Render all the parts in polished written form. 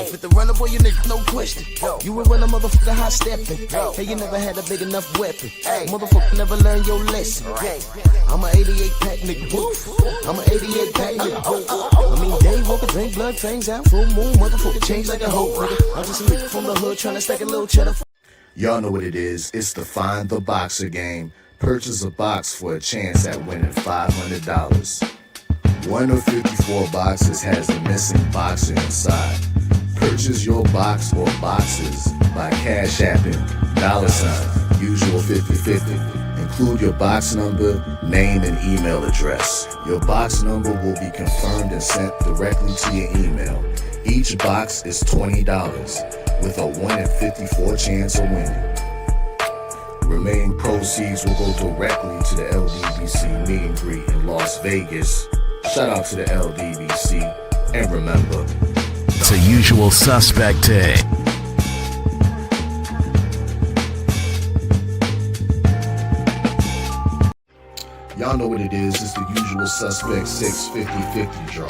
Fit the runner, boy, you nigga, no question. You would run a motherfucker high stepping. Hey, you never had a big enough weapon. Motherfucker never learned your lesson. I'm a 88 pack nigga. I'm a 88 pack nigga. I mean, day walker, drink blood, fangs out, full moon, motherfucker change like a hoe, nigga. I'm just a nigga from the hood trying to stack a little cheddar. Y'all know what it is. It's the Find the Boxer game. Purchase a box for a chance at winning $500. One of 54 boxes has a missing boxer inside. Purchase your box or boxes by Cash Apping, $, usual 50/50. Include your box number, name, and email address. Your box number will be confirmed and sent directly to your email. Each box is $20, with a 1 in 54 chance of winning. Remaining proceeds will go directly to the LDBC meet and greet in Las Vegas. Shout out to the LDBC, and remember, it's a usual suspect day. Y'all know what it is. It's the usual suspect 650-50 draw.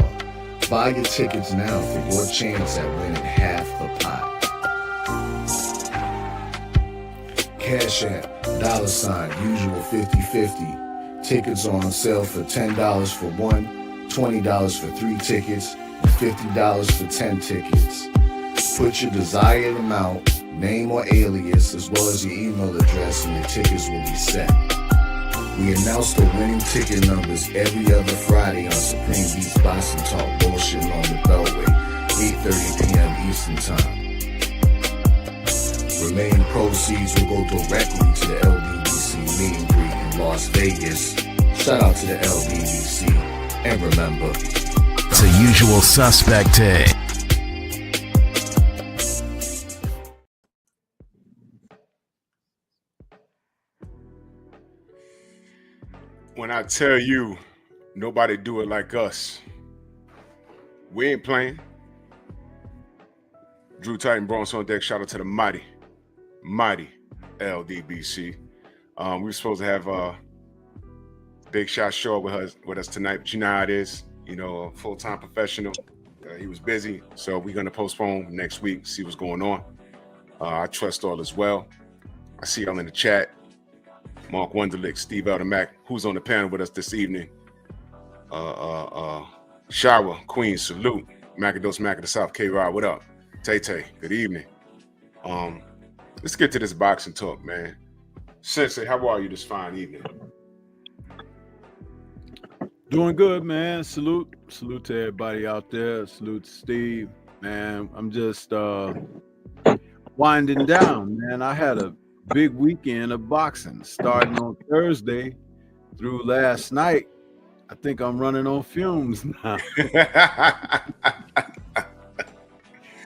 Buy your tickets now for your chance at winning half the pot. Cash App, $, usual 50/50. Tickets on sale for $10 for one, $20 for 3 tickets, and $50 for 10 tickets. Put your desired amount, name or alias, as well as your email address, and your tickets will be set. We announce the winning ticket numbers every other Friday on Supreme Beats Boxing Talk Bullshit on the Beltway, 8:30 p.m. Eastern Time. Remaining proceeds will go directly to the LDBC meet and greet in Las Vegas. Shout out to the LDBC, and remember, it's a usual suspect day. When I tell you nobody do it like us, we ain't playing. Drew Titan Bronx on deck. Shout out to the mighty LDBC. We were supposed to have Big Shot Shaw with us tonight, but you know how it is. You know, a full-time professional. He was busy, so we're going to postpone next week, see what's going on. I trust all is well. I see y'all in the chat. Mark Wunderlich, Steve Eldermack, who's on the panel with us this evening. Shower, Queens, salute. Macados, Mac of the South, K-Rod, what up? Tay-Tay, good evening. Let's get to this boxing talk, man. Sensei, how are you this fine evening? Doing good, man. Salute to everybody out there. Salute to Steve, man. I'm just winding down, man. I had a big weekend of boxing starting on Thursday through last night. I think I'm running on fumes now.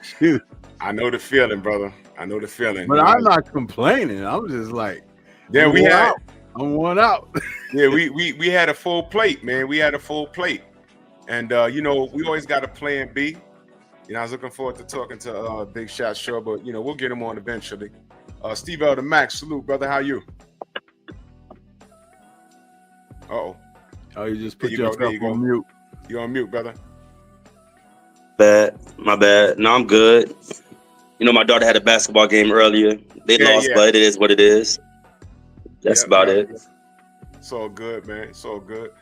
Shoot. I know the feeling, brother. I know the feeling. But I'm not complaining. I'm just like, yeah, I'm worn out. Yeah, we had a full plate, man. We had a full plate. And you know, we always got a plan B. You know, I was looking forward to talking to Big Shot Shaw, but you know, we'll get him on eventually. Steve Elder Max, salute, brother. How you? Uh-oh. Oh, you just put yourself on mute. You're on mute, brother. My bad. No, I'm good. You know, my daughter had a basketball game earlier. They lost, but it is what it is. That's about it. It's all good, man. It's all good.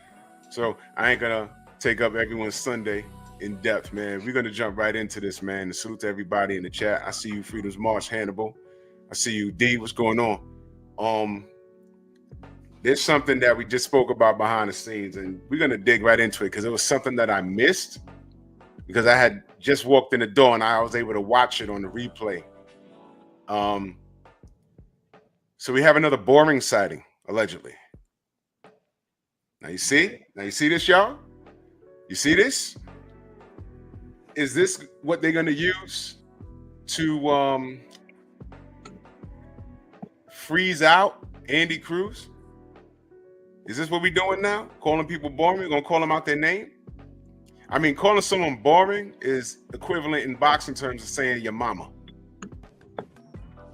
So I ain't gonna take up everyone's Sunday in depth, man. We're gonna jump right into this, man. And salute to everybody in the chat. I see you, Freedom's March, Hannibal. I see you, D. What's going on? There's something that we just spoke about behind the scenes, and we're gonna dig right into it because it was something that I missed because I had just walked in the door and I was able to watch it on the replay. So we have another boring sighting, allegedly. Now you see this, y'all? You see this? Is this what they're gonna use to freeze out Andy Cruz? Is this what we're doing now? Calling people boring? We're gonna call them out their name? I mean, calling someone boring is equivalent in boxing terms of saying your mama.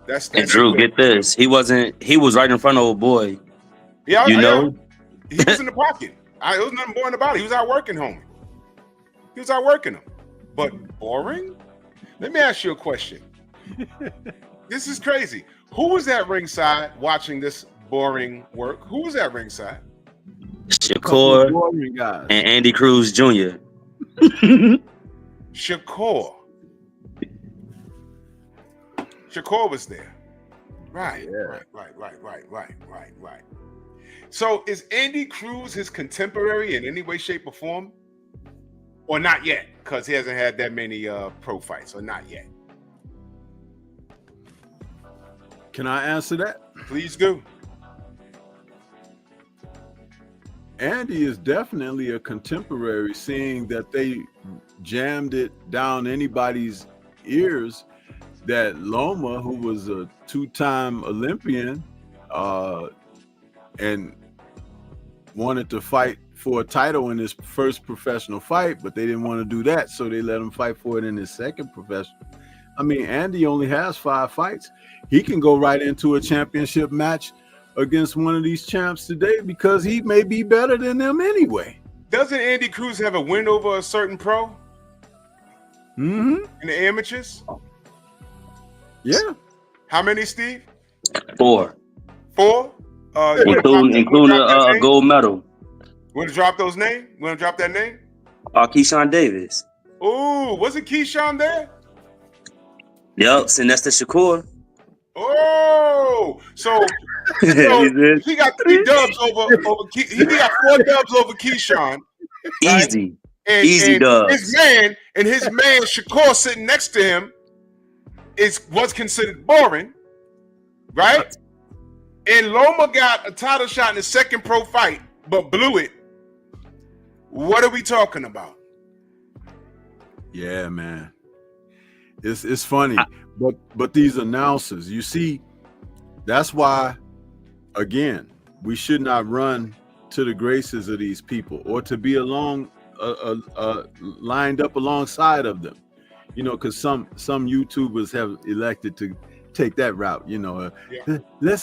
That's and Drew, get this. He was right in front of old boy. Yeah, you know? He was in the pocket. There was nothing boring about it. He was out working, homie. He was out working him. But boring? Let me ask you a question. This is crazy. Who was at ringside watching this boring work? Who was at ringside? Shakur Boring guys. and Andy Cruz Jr. Shakur. Shakur was there. Right, Yeah. right. So is Andy Cruz his contemporary in any way, shape, or form? Or not yet? Because he hasn't had that many pro fights, or not yet. Can I answer that? Please do. Andy is definitely a contemporary, seeing that they jammed it down anybody's ears that Loma, who was a two-time Olympian and wanted to fight for a title in his first professional fight, but they didn't want to do that, so they let him fight for it in his second professional. I mean, Andy only has 5 fights. He can go right into a championship match against one of these champs today because he may be better than them anyway. Doesn't Andy Cruz have a win over a certain pro Mm-hmm. in the amateurs? Yeah. How many, Steve? 4, 4? including a gold medal. Want to drop those names? Want to drop that name? Keyshawn Davis. Ooh, wasn't Keyshawn there? Yep, and that's the Shakur. Oh, so He did. he got 3 dubs over he got 4 dubs over Keyshawn. Right? Easy. And, Easy and dubs. his man Shakur sitting next to him was considered boring, right? And Loma got a title shot in his second pro fight, but blew it. What are we talking about? Yeah, man. It's funny, but these announcers, you see, that's why, again, we should not run to the graces of these people or to be lined up alongside of them, you know, because some YouTubers have elected to take that route, you know.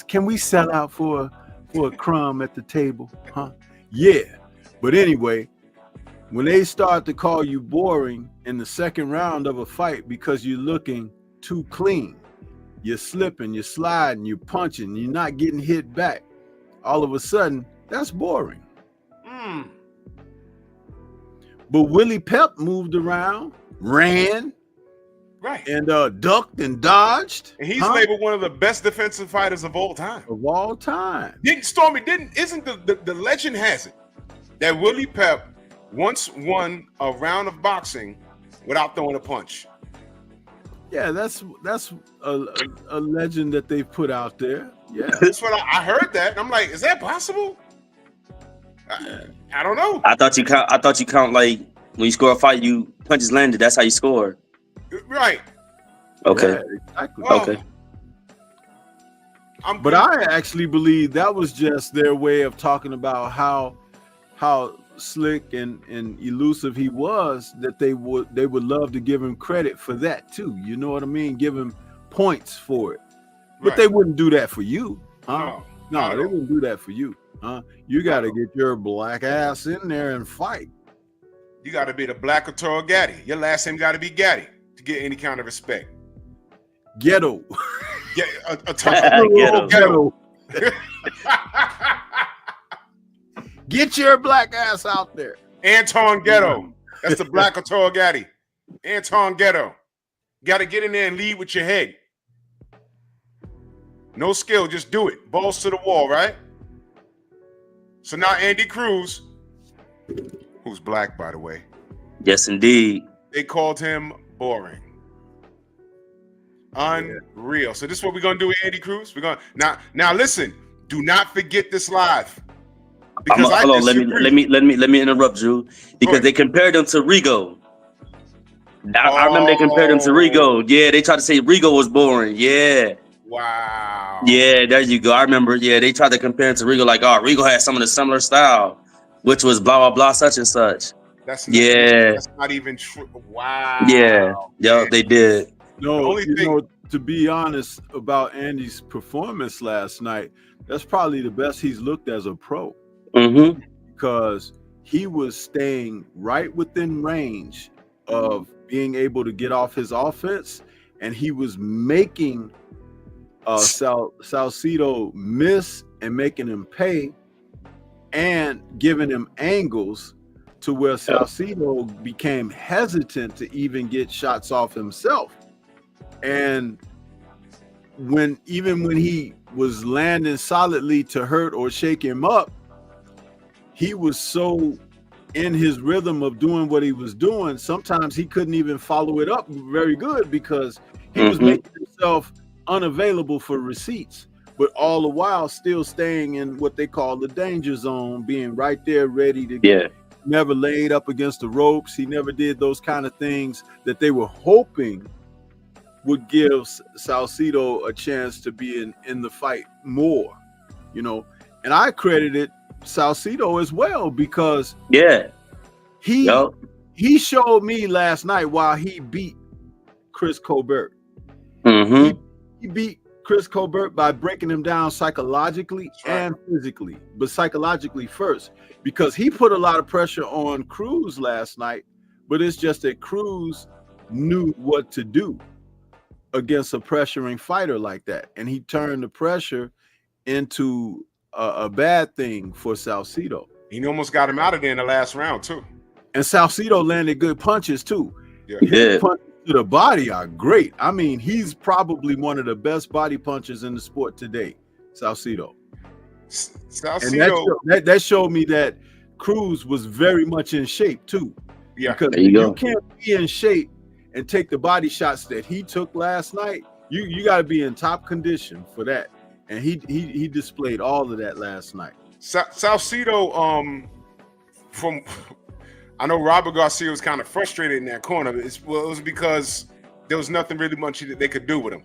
Can we sell out for a crumb at the table, huh? Yeah, but anyway, when they start to call you boring in the second round of a fight because you're looking too clean, you're slipping, you're sliding, you're punching, you're not getting hit back, all of a sudden, that's boring. But Willie Pep moved around, ran, Right. and ducked and dodged. And he's labeled one of the best defensive fighters of all time. Of all time. Isn't the legend has it that Willie Pep once won a round of boxing without throwing a punch? Yeah, that's a legend that they've put out there. Yeah. That's what I heard that. And I'm like, is that possible? I don't know. I thought you count like when you score a fight, you punches landed. That's how you score. Right. Okay. Yeah, exactly. Okay. But I actually believe that was just their way of talking about how slick and elusive he was, that they would love to give him credit for that too. You know what I mean? Give him points for it. But Right. they wouldn't do that for you. Huh? No, No, they wouldn't do that for you. Huh? You got to get your black ass in there and fight. You got to be the Black or Toro Gaddy. Your last name got to be Gaddy to get any kind of respect. Ghetto. Get a tough Ghetto. Get your black ass out there. Anton Ghetto. That's the Black or Toro Gaddy. Anton Ghetto. Got to get in there and lead with your head. No skill, just do it. Balls to the wall, right? So now Andy Cruz, who's black, by the way, Yes, indeed. they called him boring. Unreal. So this is what we're gonna do with Andy Cruz. We're gonna now listen. Do not forget this live. Because Hold on. Let me interrupt you because they compared him to Rigo. I remember they compared him to Rigo. Yeah, they tried to say Rigo was boring. Yeah. Wow. Yeah, there you go. I remember. Yeah, they tried to compare him to Rigo, like, oh, Rigo had some of the similar style, which was blah blah blah, such and such. That's not even true. Wow. Yeah, they did. No, to be honest about Andy's performance last night, that's probably the best he's looked as a pro. Mm-hmm. Because he was staying right within range of being able to get off his offense, and he was making Salcido miss and making him pay, and giving him angles to where Salcido became hesitant to even get shots off himself. And when he was landing solidly to hurt or shake him up, he was so in his rhythm of doing what he was doing, sometimes he couldn't even follow it up very good because he was making himself unavailable for receipts, but all the while still staying in what they call the danger zone, being right there ready to get. Never laid up against the ropes. He never did those kind of things that they were hoping would give Salcido a chance to be in the fight more, you know. And I credited Salcido as well because he showed me last night while he beat Chris Colbert. He beat Chris Colbert by breaking him down psychologically and physically, but psychologically first, because he put a lot of pressure on Cruz last night, but it's just that Cruz knew what to do against a pressuring fighter like that, and he turned the pressure into a bad thing for Salcido. He almost got him out of there in the last round too. And Salcido landed good punches too. His punches to the body are great. I mean, he's probably one of the best body punchers in the sport today, Salcido. And that showed me that Cruz was very much in shape too. Yeah, because you can't be in shape and take the body shots that he took last night. You got to be in top condition for that, and he displayed all of that last night. Salcido, from I know Robert Garcia was kind of frustrated in that corner. It was because there was nothing really much that they could do with him.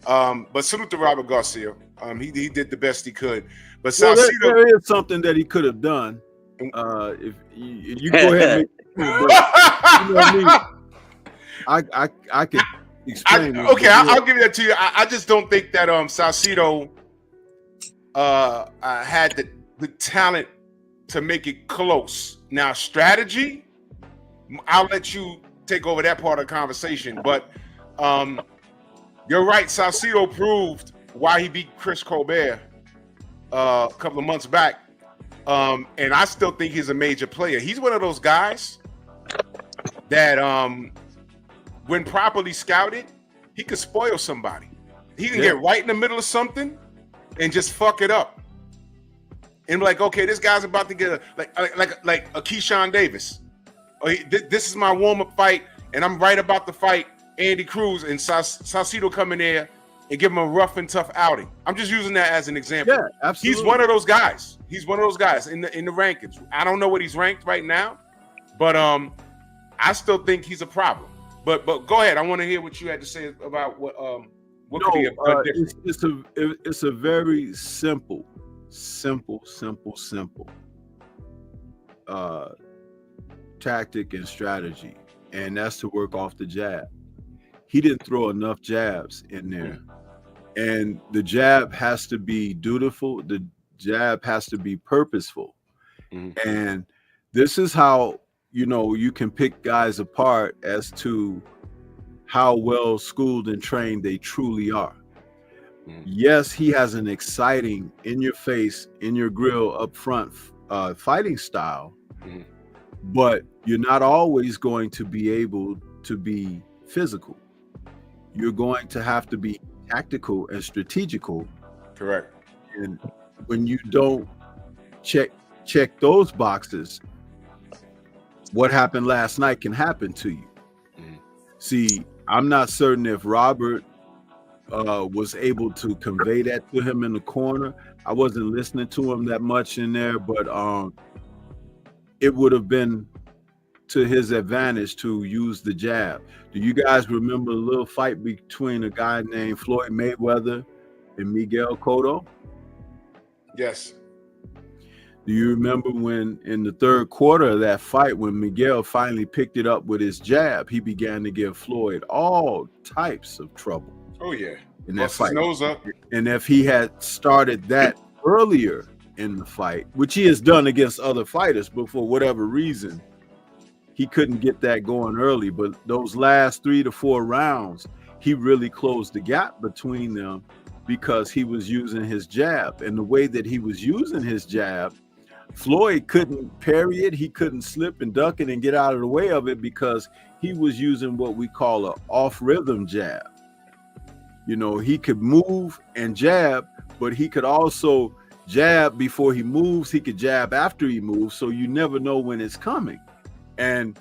But salute to Robert Garcia. He did the best he could. But Salcido, there is something that he could have done. If you go ahead, and make it, but, you know what I mean? I could explain. I'll give that to you. I just don't think that Salcido had the talent to make it close. Now, strategy, I'll let you take over that part of the conversation. But you're right. Salcido proved why he beat Chris Colbert a couple of months back. And I still think he's a major player. He's one of those guys that when properly scouted, he could spoil somebody. He can get right in the middle of something and just fuck it up. And like, okay, this guy's about to get like a Keyshawn Davis. This is my warm-up fight, and I'm right about to fight Andy Cruz, and Salcido come in there and give him a rough and tough outing. I'm just using that as an example. Yeah, absolutely. He's one of those guys. He's one of those guys in the rankings. I don't know what he's ranked right now, but I still think he's a problem. But go ahead. I want to hear what you had to say about what could be a difference. It's a very simple tactic and strategy, and that's to work off the jab. He didn't throw enough jabs in there, and the jab has to be dutiful. The jab has to be purposeful, and this is how you can pick guys apart as to how well schooled and trained they truly are. Yes, he has an exciting, in your face, in your grill, up front fighting style, but you're not always going to be able to be physical. You're going to have to be tactical and strategical. Correct. And when you don't check those boxes, what happened last night can happen to you. See, I'm not certain if Robert was able to convey that to him in the corner. I wasn't listening to him that much in there, but it would have been to his advantage to use the jab. Do you guys remember the little fight between a guy named Floyd Mayweather and Miguel Cotto? Yes. Do you remember when in the third quarter of that fight, when Miguel finally picked it up with his jab, he began to give Floyd all types of trouble? Oh yeah, in that fight. His nose up. And if he had started that earlier in the fight, which he has done against other fighters, but for whatever reason, he couldn't get that going early. But those last 3 to 4 rounds, he really closed the gap between them because he was using his jab. And the way that he was using his jab, Floyd couldn't parry it. He couldn't slip and duck it and get out of the way of it because he was using what we call a off-rhythm jab. You know, he could move and jab, but he could also jab before he moves. He could jab after he moves, so you never know when it's coming. And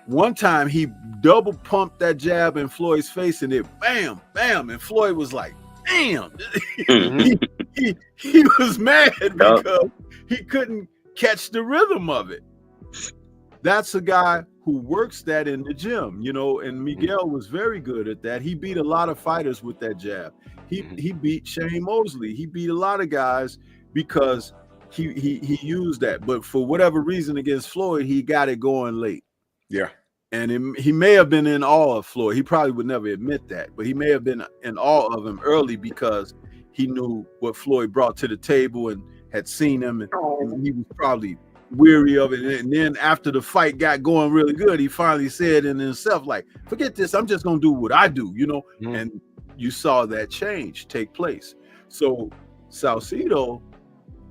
one time he double pumped that jab in Floyd's face, and it bam, bam, and Floyd was like, damn. he was mad because he couldn't catch the rhythm of it. That's a guy who works that in the gym, you know, and Miguel was very good at that. He beat a lot of fighters with that jab. He beat Shane Mosley. He beat a lot of guys because he used that. But for whatever reason against Floyd, he got it going late. Yeah. And he may have been in awe of Floyd. He probably would never admit that, but he may have been in awe of him early because he knew what Floyd brought to the table and had seen him, and he was probably weary of it. And then after the fight got going really good, he finally said in himself, like, forget this, I'm just gonna do what I do, you know. And you saw that change take place. So Salcido,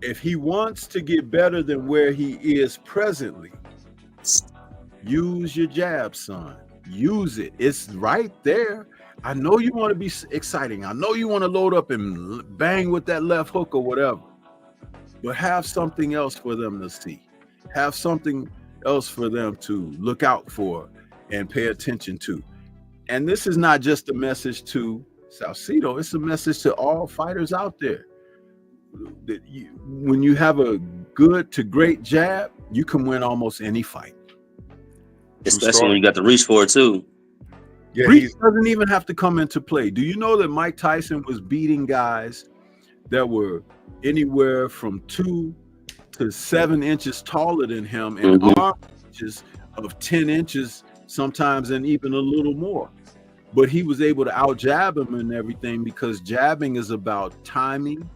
if he wants to get better than where he is presently, use your jab, son. Use it. It's right there. I know you want to be exciting. I know you want to load up and bang with that left hook or whatever, but have something else for them to see. Have something else for them to look out for and pay attention to. And this is not just a message to Salcido. It's a message to all fighters out there. That when you have a good to great jab, you can win almost any fight. Especially when you got the reach for it too. Yeah, reach doesn't even have to come into play. Do you know that Mike Tyson was beating guys that were anywhere from 2 to 7 inches taller than him and arm inches of 10 inches, sometimes, and even a little more? But he was able to out jab him and everything because jabbing is about timing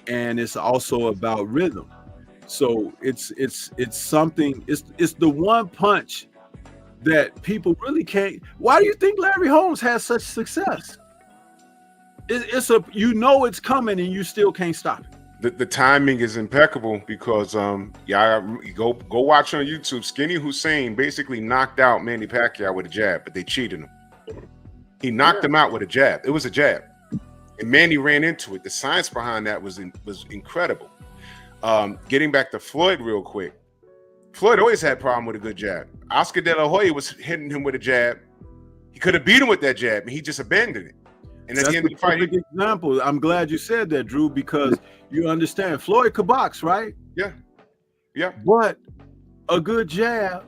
and it's also about rhythm. So it's something, it's the one punch that people really can't. Why do you think Larry Holmes has such success? It's a, you know, it's coming and you still can't stop it. The timing is impeccable because go watch on YouTube. Skinny Hussein basically knocked out Manny Pacquiao with a jab, but they cheated him. He knocked him out with a jab. It was a jab, and Manny ran into it. The science behind that was incredible. Getting back to Floyd real quick. Floyd always had a problem with a good jab. Oscar De La Hoya was hitting him with a jab. He could have beat him with that jab, and he just abandoned it. And at the end of the fight, example. I'm glad you said that, Drew, because you understand Floyd could box, right? Yeah, yeah. But a good jab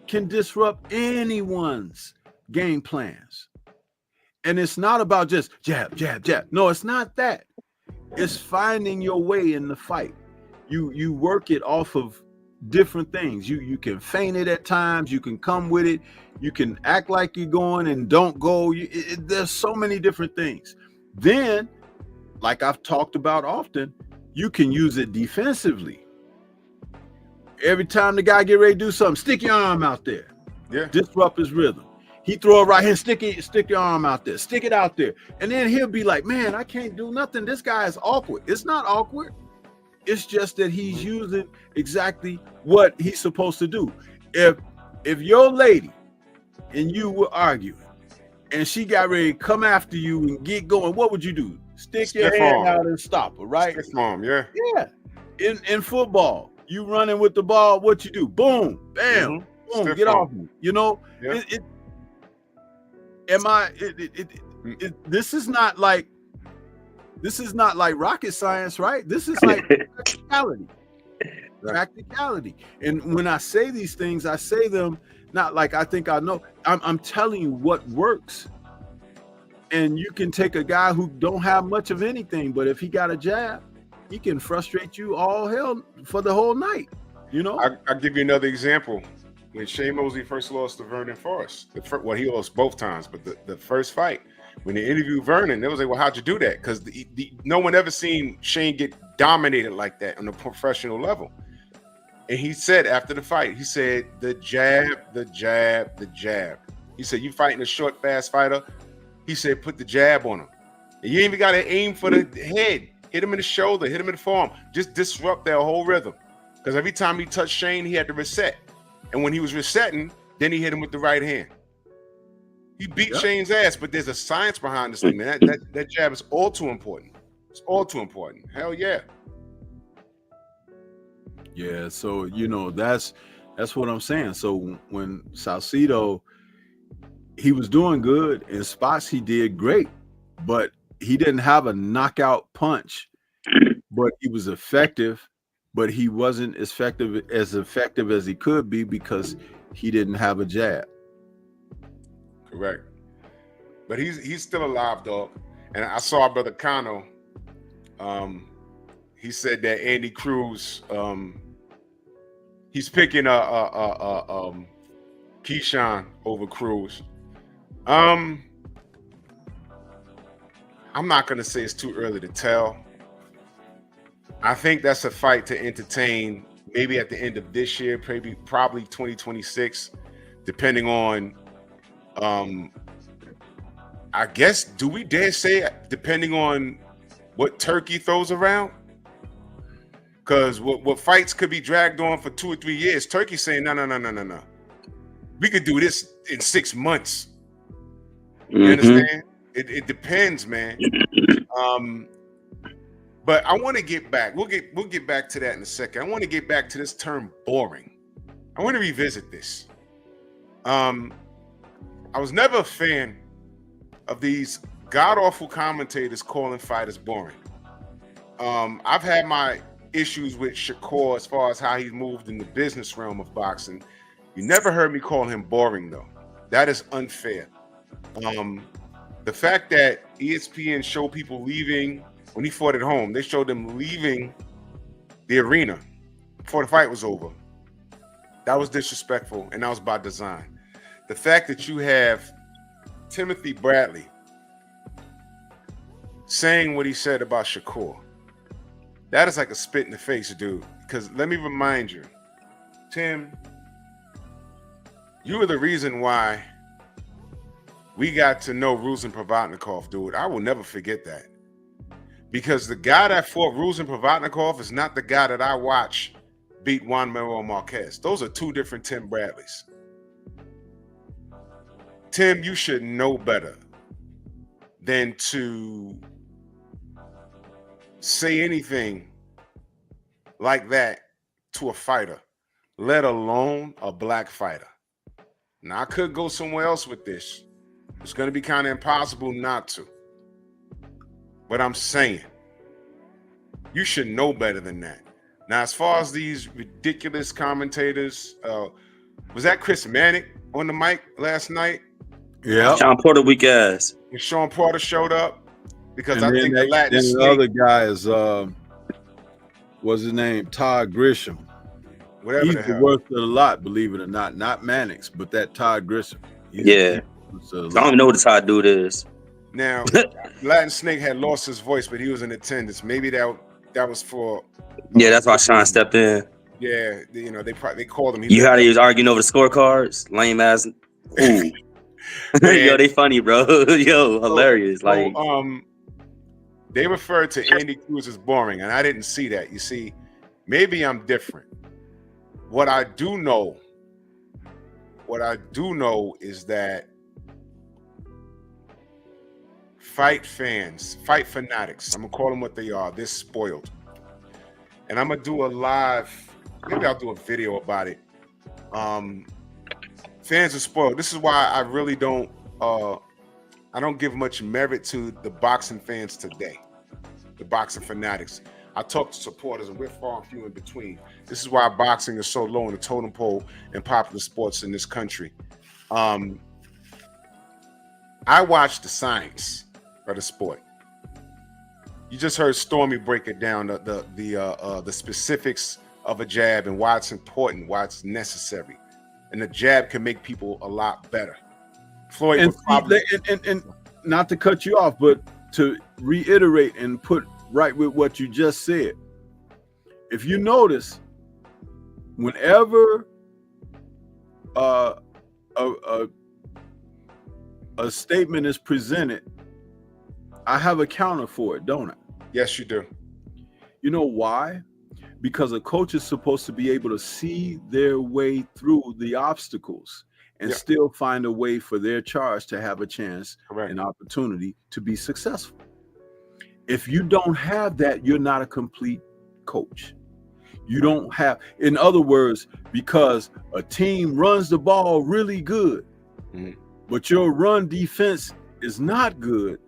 can disrupt anyone's game plans. And it's not about just jab, jab, jab. No, it's not that. It's finding your way in the fight. You work it off of different things. You can feint it at times. You can come with it. You can act like you're going and don't go. There's so many different things. Then, like I've talked about often, you can use it defensively. Every time the guy get ready to do something, stick your arm out there. Yeah. Disrupt his rhythm. He throw it right here, stick your arm out there, stick it out there. And then he'll be like, man, I can't do nothing. This guy is awkward. It's not awkward. It's just that he's using exactly what he's supposed to do. If your lady and you were arguing and she got ready to come after you and get going, what would you do? Stick your hand out and stop her, right? Stiff arm, yeah. Yeah. In football, you running with the ball, what you do? Boom, bam, boom, Stiff get arm. off me. You know, Yeah. This is not like rocket science, right? This is like practicality. Practicality. And when I say these things, I say them not like I think I know. I'm telling you what works. And you can take a guy who don't have much of anything, but if he got a jab, he can frustrate you all hell for the whole night. You know, I'll give you another example. When Shane Mosley first lost to Vernon Forrest, he lost both times, but the first fight, when they interviewed Vernon, they was like, well, how'd you do that? Because no one ever seen Shane get dominated like that on a professional level. And he said after the fight, he said, the jab, the jab, the jab. He said, you fighting a short, fast fighter? He said, put the jab on him. And you ain't even got to aim for the head. Hit him in the shoulder, hit him in the forearm. Just disrupt their whole rhythm. Because every time he touched Shane, he had to reset. And when he was resetting, then he hit him with the right hand. He beat Shane's ass, but there's a science behind this thing, man. That jab is all too important. It's all too important. Hell yeah. Yeah, so you know that's what I'm saying. So when Salcido, he was doing good in spots, he did great, but he didn't have a knockout punch. But he was effective, but he wasn't as effective as he could be because he didn't have a jab. Correct. But he's still alive, dog. And I saw Brother Kano. He said that Andy Cruz, he's picking Keyshawn over Cruz. I'm not gonna say it's too early to tell. I think that's a fight to entertain maybe at the end of this year, probably 2026, depending on I guess, do we dare say depending on what Turkey throws around? Because what fights could be dragged on for 2 or 3 years, Turkey's saying, no. We could do this in 6 months. You understand? It depends, man. But I want to get back. We'll get back to that in a second. I want to get back to this term boring. I want to revisit this. I was never a fan of these god-awful commentators calling fighters boring. I've had my issues with Shakur as far as how he's moved in the business realm of boxing. You never heard me call him boring, though. That is unfair. The fact that ESPN showed people leaving when he fought at home, they showed them leaving the arena before the fight was over. That was disrespectful, and that was by design. The fact that you have Timothy Bradley saying what he said about Shakur, that is like a spit in the face, dude. Because let me remind you, Tim, you were the reason why we got to know Ruslan Provatnikov, dude. I will never forget that. Because the guy that fought Ruslan Provatnikov is not the guy that I watch beat Juan Manuel Marquez. Those are two different Tim Bradleys. Tim, you should know better than to say anything like that to a fighter, let alone a black fighter. Now, I could go somewhere else with this. It's going to be kind of impossible not to. But I'm saying, you should know better than that. Now, as far as these ridiculous commentators, was that Chris Manick on the mic last night? Yeah. Sean Porter weak ass. And Sean Porter showed up because And I think the Latin then the snake, other guy is what's his name? Todd Grisham. whatever He's the the hell. worst of the lot, believe it or not. Not Mannix, but that Todd Grisham. Yeah. I don't even know what this hot dude is. Now, Latin Snake had lost his voice, but he was in attendance. Maybe that was for. Yeah, that's why Sean stepped in. Yeah, you know, they called him. You heard he was arguing over the scorecards? Lame ass. Ooh. Yo, they funny, bro. Yo, hilarious. Like, they referred to Andy Cruz as boring, and I didn't see that. You see, maybe I'm different. What I do know is that fight fans, fight fanatics, I'm gonna call them what they are, they're spoiled. And I'm gonna do a live, maybe I'll do a video about it. Fans are spoiled. This is why I really don't give much merit to the boxing fans today, the boxing fanatics. I talk to supporters, and we're far and few in between. This is why boxing is so low in the totem pole in popular sports in this country. I watch the science of the sport. You just heard Stormy break it down, the specifics of a jab and why it's important, why it's necessary, and the jab can make people a lot better. Floyd And, would probably, and not to cut you off, but to reiterate and put right with what you just said. If you notice, whenever a statement is presented, I have a counter for it, don't I? Yes, you do. You know why? Because a coach is supposed to be able to see their way through the obstacles and still find a way for their charge to have a chance and opportunity to be successful. If you don't have that, you're not a complete coach. You don't have, in other words, because a team runs the ball really good, but your run defense is not good,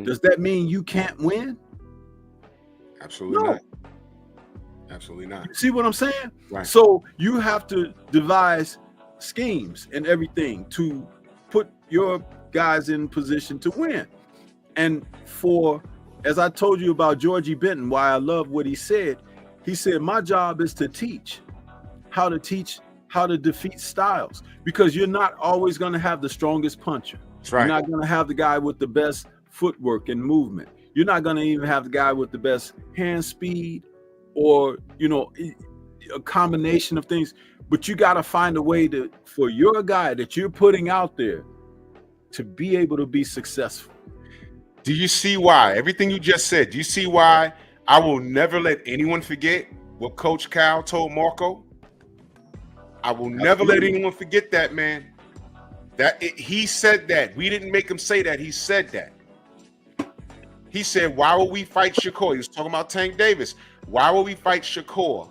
does that mean you can't win? Absolutely not. Absolutely not. You see what I'm saying? Right. So you have to devise schemes and everything to put your guys in position to win. And as I told you about Georgie Benton, why I love what he said, my job is to teach how to defeat styles, because you're not always going to have the strongest puncher. That's right. You're not going to have the guy with the best footwork and movement. You're not going to even have the guy with the best hand speed or, a combination of things. But you got to find a way for your guy that you're putting out there to be able to be successful. Do you see why? Everything you just said, do you see why I will never let anyone forget what Coach Cal told Marco? I will never let anyone forget that, man. He said that. We didn't make him say that. He said that. He said, why would we fight Shakur? He was talking about Tank Davis. Why would we fight Shakur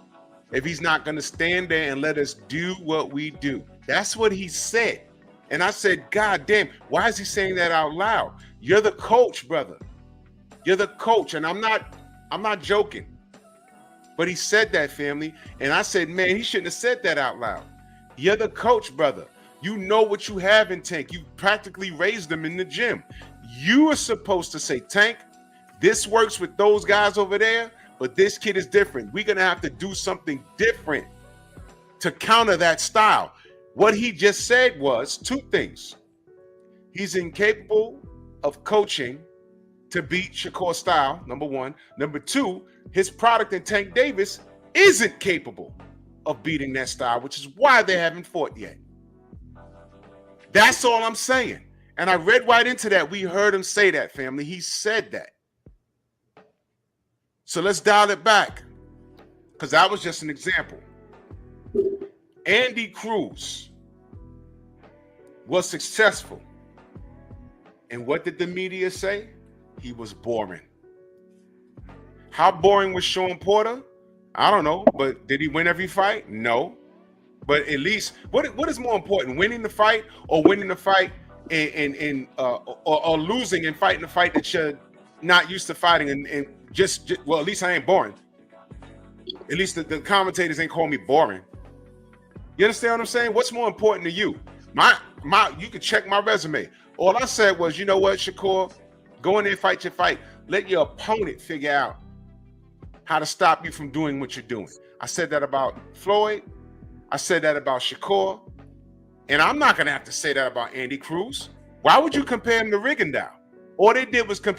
if he's not going to stand there and let us do what we do? That's what he said. And I said, God damn, why is he saying that out loud? You're the coach, brother. You're the coach. And I'm not joking. But he said that, family. And I said, man, he shouldn't have said that out loud. You're the coach, brother. You know what you have in Tank. You practically raised them in the gym. You are supposed to say, Tank, this works with those guys over there, but this kid is different. We're going to have to do something different to counter that style. What he just said was two things. He's incapable of coaching to beat Shakur's style, number one. Number two, his product in Tank Davis isn't capable of beating that style, which is why they haven't fought yet. That's all I'm saying. And I read right into that. We heard him say that, family. He said that. So let's dial it back, because that was just an example. Andy Cruz was successful. And what did the media say? He was boring. How boring was Sean Porter? I don't know, but did he win every fight? No. But at least, what is more important, winning the fight or winning the fight or losing and fighting a fight that you're not used to fighting and just well, at least I ain't boring. At least the commentators ain't calling me boring. You understand what I'm saying? What's more important to you? You can check my resume. All I said was, you know what, Shakur, go in there and fight your fight. Let your opponent figure out how to stop you from doing what you're doing. I said that about Floyd. I said that about Shakur. And I'm not going to have to say that about Andy Cruz. Why would you compare him to Rigondeaux? All they did was tell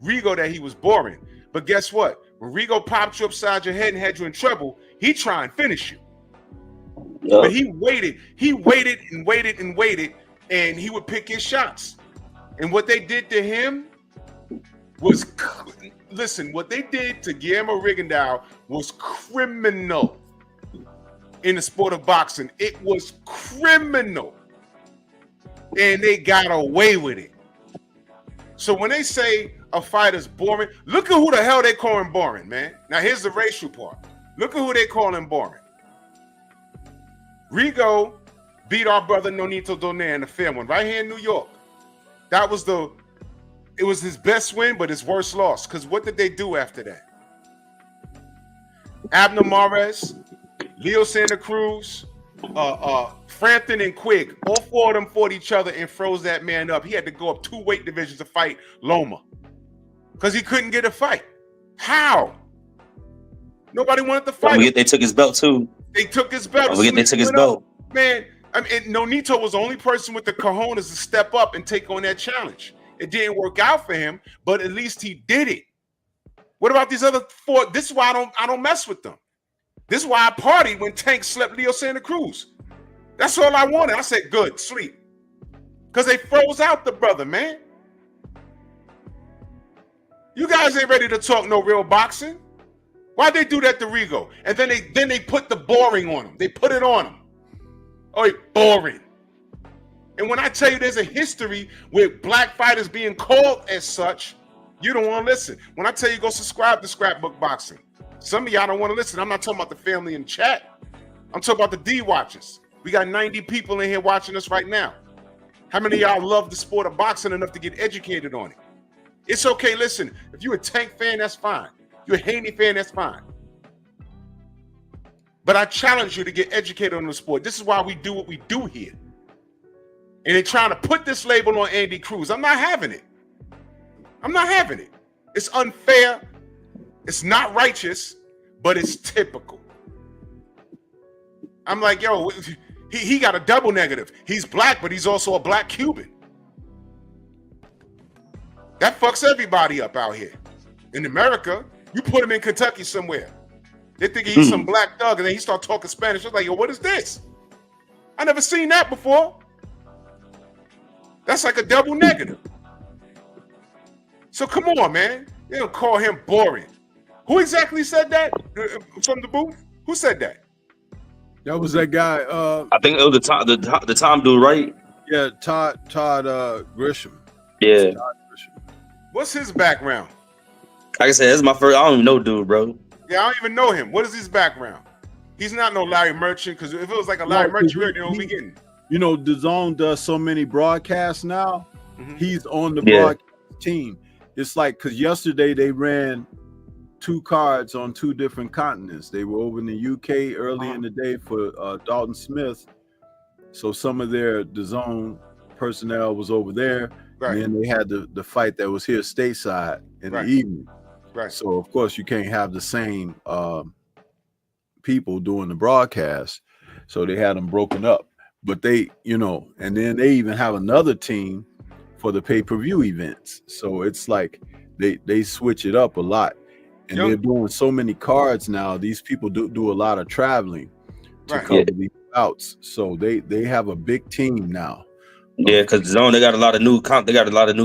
Rigo that he was boring. But guess what? When Rigo popped you upside your head and had you in trouble, he tried and finish you. Yep. But he waited and waited and waited, and he would pick his shots. And what they did to him was, what they did to Guillermo Rigondeaux was criminal in the sport of boxing. It was criminal. And they got away with it. So when they say a fighter's boring, look at who the hell they calling boring, man. Now here's the racial part. Look at who they calling boring. Rigo beat our brother Nonito Donaire in the fair one right here in New York. It was his best win, but his worst loss. Because what did they do after that? Abner Mares, Leo Santa Cruz, Frampton and Quigg, all four of them fought each other and froze that man up. He had to go up 2 weight divisions to fight Loma because he couldn't get a fight. How? Nobody wanted to fight. They took his belt too. They took his belt. They took his belt. Man, I mean, Nonito was the only person with the cojones to step up and take on that challenge. It didn't work out for him, but at least he did it. What about these other four? This is why I don't mess with them. This is why I partied when Tank slept Leo Santa Cruz. That's all I wanted. I said, good, sleep. Because they froze out the brother, man. You guys ain't ready to talk no real boxing. Why'd they do that to Rigo? And then they put the boring on him. They put it on him. Oh, boring. And when I tell you there's a history with black fighters being called as such, you don't want to listen. When I tell you go subscribe to Scrapbook Boxing, some of y'all don't want to listen. I'm not talking about the family in chat. I'm talking about the D watchers. We got 90 people in here watching us right now. How many of y'all love the sport of boxing enough to get educated on it? It's okay. Listen, if you're a Tank fan, that's fine. You're a Haney fan, that's fine. But I challenge you to get educated on the sport. This is why we do what we do here. And they're trying to put this label on Andy Cruz. I'm not having it. I'm not having it. It's unfair. It's not righteous, but it's typical. I'm like, yo, he got a double negative. He's black, but he's also a black Cuban. That fucks everybody up out here. In America, you put him in Kentucky somewhere. They think he's some black thug, and then he start talking Spanish. It's like, yo, what is this? I never seen that before. That's like a double negative. So come on, man. They don't call him boring. Who exactly said that from the booth? Who said that? That was that guy. I think it was the Tom dude, right? Yeah, Todd Grisham. Yeah. Todd Grisham. What's his background? Like I said, this is my first. I don't even know dude, bro. Yeah, I don't even know him. What is his background? He's not no Larry Merchant, because if it was like a Larry Merchant, you already know what we getting. You know, DAZN does so many broadcasts now. He's on the broadcast team. It's like, because yesterday they ran 2 cards on 2 different continents. They were over in the UK early in the day for Dalton Smith. So some of their DAZN personnel was over there. Right. And then they had the fight that was here stateside in the evening. Right. So, of course, you can't have the same people doing the broadcast. So they had them broken up. But they, you know, and then they even have another team for the pay-per-view events. So it's like they switch it up a lot. And they're doing so many cards now. These people do a lot of traveling to cover these bouts. So they have a big team now. Yeah, because Zone, they got a lot of new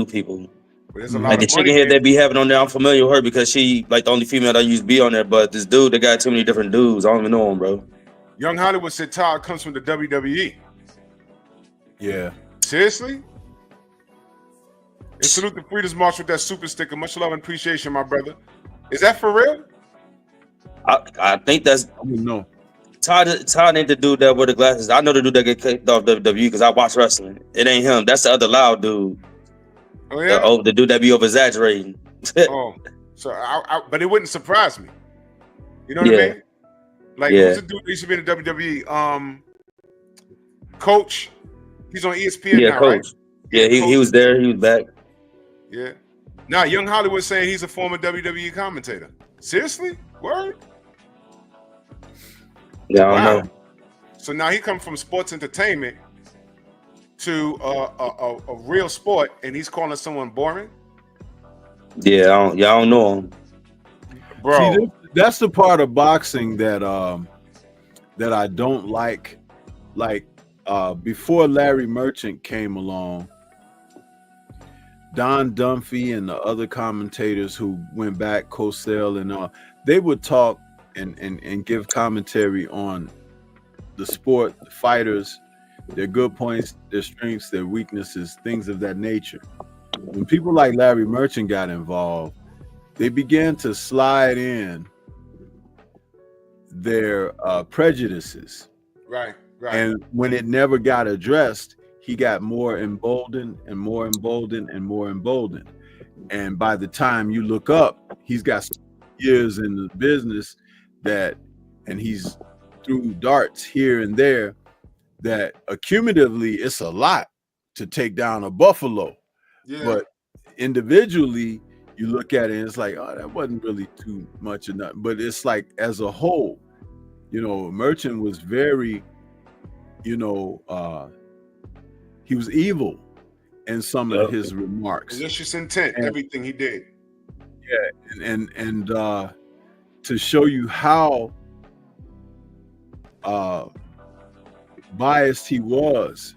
people. Like the chicken head they be having on there, I'm familiar with her because she like the only female that used to be on there. But this dude, they got too many different dudes. I don't even know him, bro. Young Hollywood said Todd comes from the WWE. Yeah. Seriously? And salute the Freedom's March with that super sticker. Much love and appreciation, my brother. Is that for real? I think that's. I don't know. Todd ain't the dude that wear the glasses. I know the dude that get kicked off WWE because I watch wrestling. It ain't him. That's the other loud dude. Oh yeah. The dude that be over exaggerating. Oh, so but it wouldn't surprise me. You know what I mean? Like who's the dude that used to be in the WWE? Coach. He's on ESPN now, Coach. right? Yeah, he was there. He was back. Yeah. Now, Young Hollywood saying he's a former WWE commentator. Seriously? Word? Yeah, I don't know. So now he come from sports entertainment to a real sport, and he's calling someone boring? Yeah, I don't know him. Bro. See, that's the part of boxing that I don't like. Like before Larry Merchant came along, Don Dunphy and the other commentators who went back, Cosell and all, they would talk and give commentary on the sport, the fighters, their good points, their strengths, their weaknesses, things of that nature. When people like Larry Merchant got involved, they began to slide in their prejudices. Right. And when it never got addressed, he got more emboldened and more emboldened and more emboldened. And by the time you look up, he's got years in the business and he's threw darts here and there that accumulatively it's a lot to take down a buffalo. Yeah. But individually, you look at it and it's like, oh, that wasn't really too much or nothing. But it's like as a whole, you know, Merchant was very, you know, he was evil in some of his remarks. Malicious intent, everything he did. Yeah, and to show you how biased he was.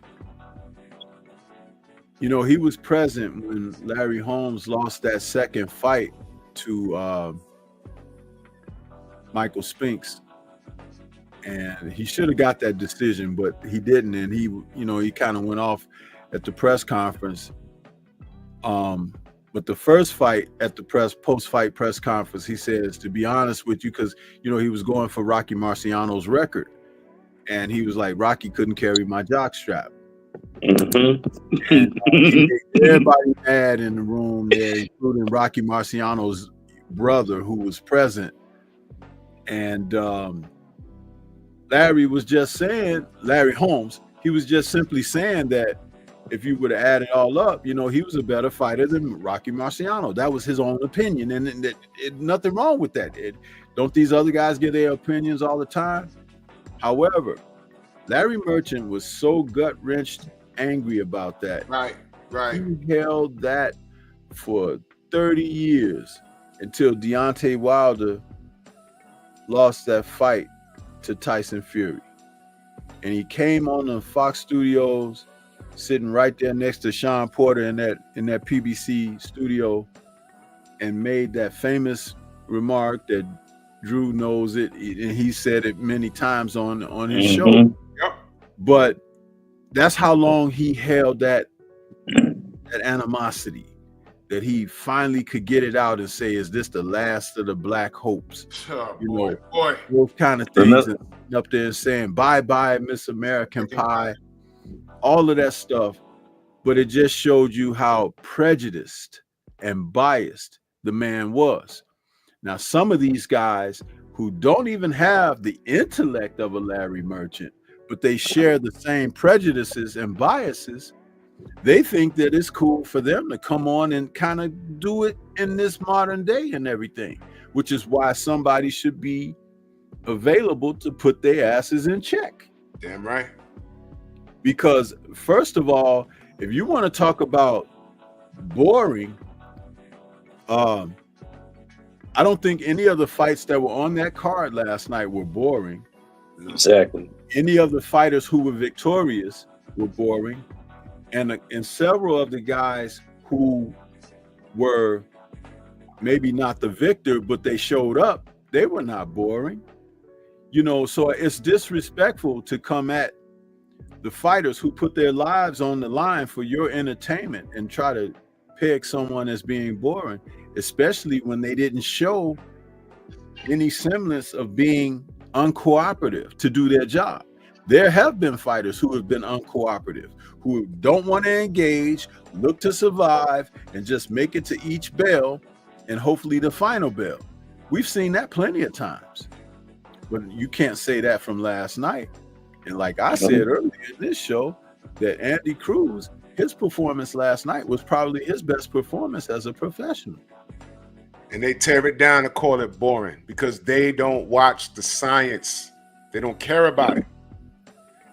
You know, he was present when Larry Holmes lost that second fight to Michael Spinks. And he should have got that decision, but he didn't. And he, you know, he kind of went off at the press conference. But the first fight at the post-fight press conference, he says, to be honest with you, because, you know, he was going for Rocky Marciano's record. And he was like, Rocky couldn't carry my jockstrap. Mm-hmm. And he made everybody mad in the room there, including Rocky Marciano's brother, who was present. And Larry was just saying, Larry Holmes, he was just simply saying that if you would have added it all up, you know, he was a better fighter than Rocky Marciano. That was his own opinion, and nothing wrong with that. Don't these other guys give their opinions all the time? However, Larry Merchant was so gut-wrenched angry about that. Right. He held that for 30 years until Deontay Wilder lost that fight to Tyson Fury. And he came on the Fox Studios, sitting right there next to Sean Porter in that PBC studio, and made that famous remark that Drew knows it, and he said it many times on his show. Yep. But that's how long he held that animosity, that he finally could get it out and say, is this the last of the black hopes? Oh, you boy, know, boy. those kind of things. And up there and saying, bye-bye, Miss American Pie, all of that stuff. But it just showed you how prejudiced and biased the man was. Now, some of these guys who don't even have the intellect of a Larry Merchant, but they share the same prejudices and biases, they think that it's cool for them to come on and kind of do it in this modern day and everything, which is why somebody should be available to put their asses in check. Damn right. Because first of all, if you want to talk about boring, I don't think any of the fights that were on that card last night were boring. Exactly. Any of the fighters who were victorious were boring. And several of the guys who were maybe not the victor, but they showed up, they were not boring. You know, so it's disrespectful to come at the fighters who put their lives on the line for your entertainment and try to peg someone as being boring, especially when they didn't show any semblance of being uncooperative to do their job. There have been fighters who have been uncooperative, who don't want to engage, look to survive, and just make it to each bell and hopefully the final bell. We've seen that plenty of times. But you can't say that from last night. And like I said earlier in this show, that Andy Cruz, his performance last night was probably his best performance as a professional. And they tear it down and call it boring because they don't watch the science. They don't care about it.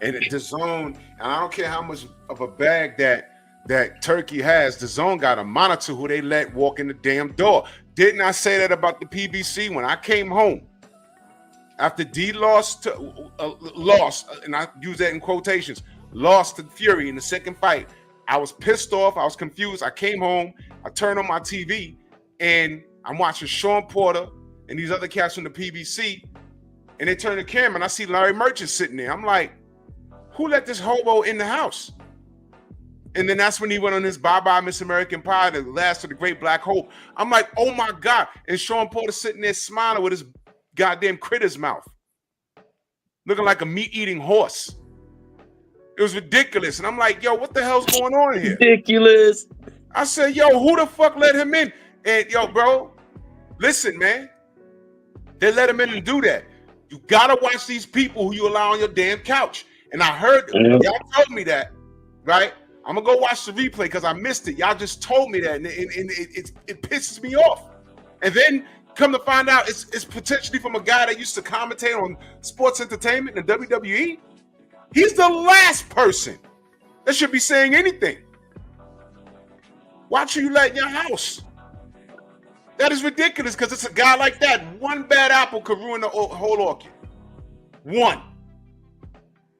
And the zone, and I don't care how much of a bag that Turkey has, the zone got to monitor who they let walk in the damn door. Didn't I say that about the PBC when I came home? After D lost, and I use that in quotations, lost to Fury in the second fight, I was pissed off. I was confused. I came home. I turned on my TV, and I'm watching Sean Porter and these other cats from the PBC, and they turn the camera, and I see Larry Merchant sitting there. I'm like, who let this hobo in the house? And then that's when he went on his bye-bye Miss American Pie, the last of the great black hope. I'm like, oh, my God. And Sean Porter sitting there smiling with his goddamn critter's mouth, looking like a meat-eating horse. It was ridiculous. And I'm like, yo, what the hell's going on here? Ridiculous. I said, yo, who the fuck let him in? And yo, bro, listen, man. They let him in and do that. You gotta watch these people who you allow on your damn couch. And I heard y'all told me that, right? I'm gonna go watch the replay because I missed it. Y'all just told me that, and it pisses me off. And then come to find out, it's potentially from a guy that used to commentate on sports entertainment in the WWE. He's the last person that should be saying anything. Watch who you let in your house. That is ridiculous because it's a guy like that. One bad apple could ruin the whole orchid. One.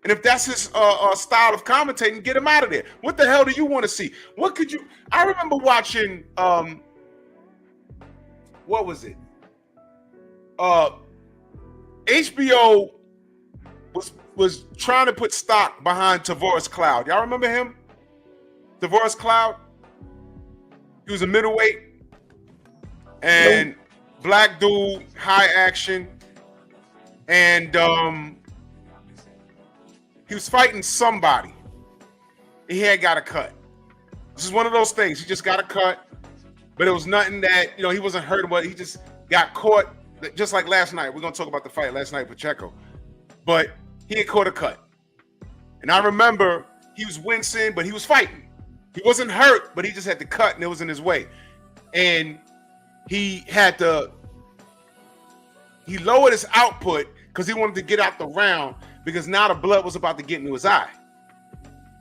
And if that's his style of commentating, get him out of there. What the hell do you want to see? What could you? I remember watching. What was it? HBO was trying to put stock behind Tavoris Cloud. Y'all remember him? Tavoris Cloud. He was a middleweight and black dude, high action, and he was fighting somebody. He had got a cut. This is one of those things. He just got a cut, but it was nothing that, you know, he wasn't hurt, but he just got caught, just like last night. We're going to talk about the fight last night, Pacheco. But he had caught a cut. And I remember he was wincing, but he was fighting. He wasn't hurt, but he just had to cut, and it was in his way. And he lowered his output because he wanted to get out the round, because now the blood was about to get into his eye.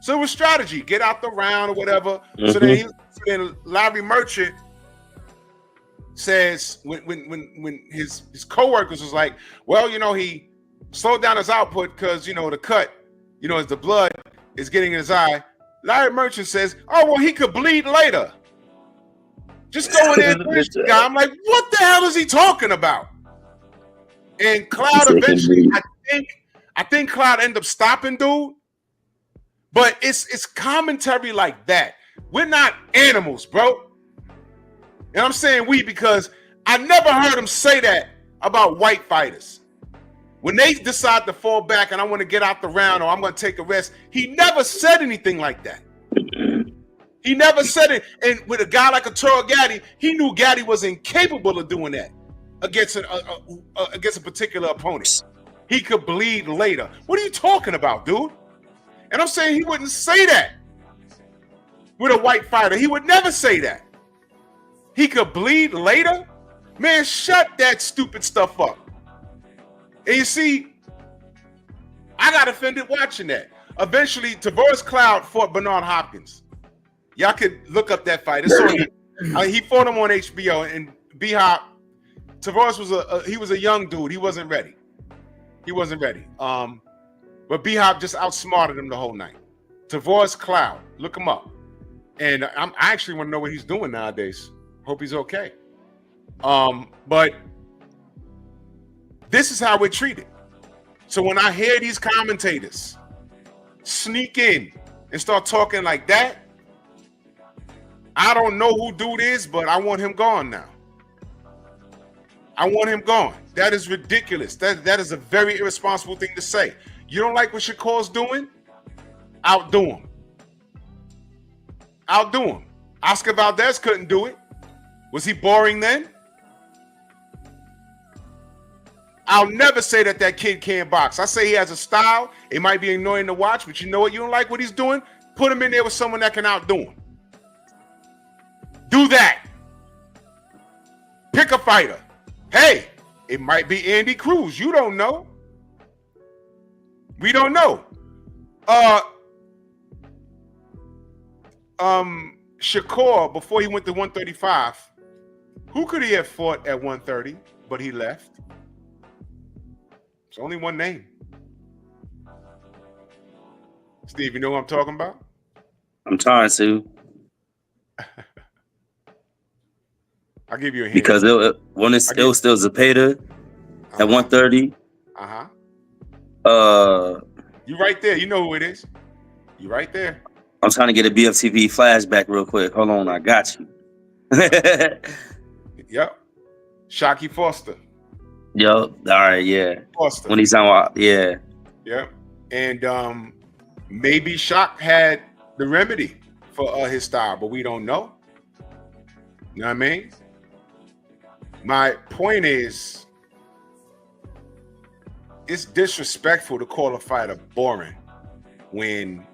So it was strategy, get out the round or whatever. Mm-hmm. So then Larry Merchant says, when his co-workers was like, well, you know, he slowed down his output because, you know, the cut, you know, as the blood is getting in his eye. Larry Merchant says, oh, well, he could bleed later. Just go in there and push the guy. I'm like, what the hell is he talking about? And Cloud eventually, I think Cloud ended up stopping dude. But it's commentary like that. We're not animals, bro. And I'm saying we because I never heard him say that about white fighters. When they decide to fall back and I want to get out the round or I'm going to take a rest, he never said anything like that. He never said it. And with a guy like Arturo Gatti, he knew Gatti was incapable of doing that against a particular opponent. He could bleed later. What are you talking about, dude? And I'm saying he wouldn't say that with a white fighter. He would never say that. He could bleed later? Man, shut that stupid stuff up. And you see, I got offended watching that. Eventually, Tavoris Cloud fought Bernard Hopkins. Y'all could look up that fight. It's on, he fought him on HBO. And B-Hop, Tavoris was a young dude. He wasn't ready. But B-Hop just outsmarted him the whole night. Tavoris Cloud, look him up. And I actually want to know what he's doing nowadays. Hope he's okay. But this is how we're treated. So when I hear these commentators sneak in and start talking like that, I don't know who dude is, but I want him gone now. I want him gone. That is ridiculous. That is a very irresponsible thing to say. You don't like what Shakur's doing? Outdo him. Outdo him. Oscar Valdez couldn't do it. Was he boring then? I'll never say that kid can't box. I say he has a style. It might be annoying to watch, but you know what? You don't like what he's doing? Put him in there with someone that can outdo him. Do that. Pick a fighter. Hey, it might be Andy Cruz. You don't know. We don't know. Shakur, before he went to 135, who could he have fought at 130, but he left? It's only one name. Steve, you know what I'm talking about? I'm trying to. I'll give you a hint. Because it was still Zepeda at 130. You right there. You know who it is. You right there. I'm trying to get a BFTV flashback real quick. Hold on, I got you. Yep. Shockey Foster. Yep. All right, yeah. Foster. When he's on, yeah. Yep. And maybe Shock had the remedy for his style, but we don't know. You know what I mean? My point is, it's disrespectful to call a fighter boring when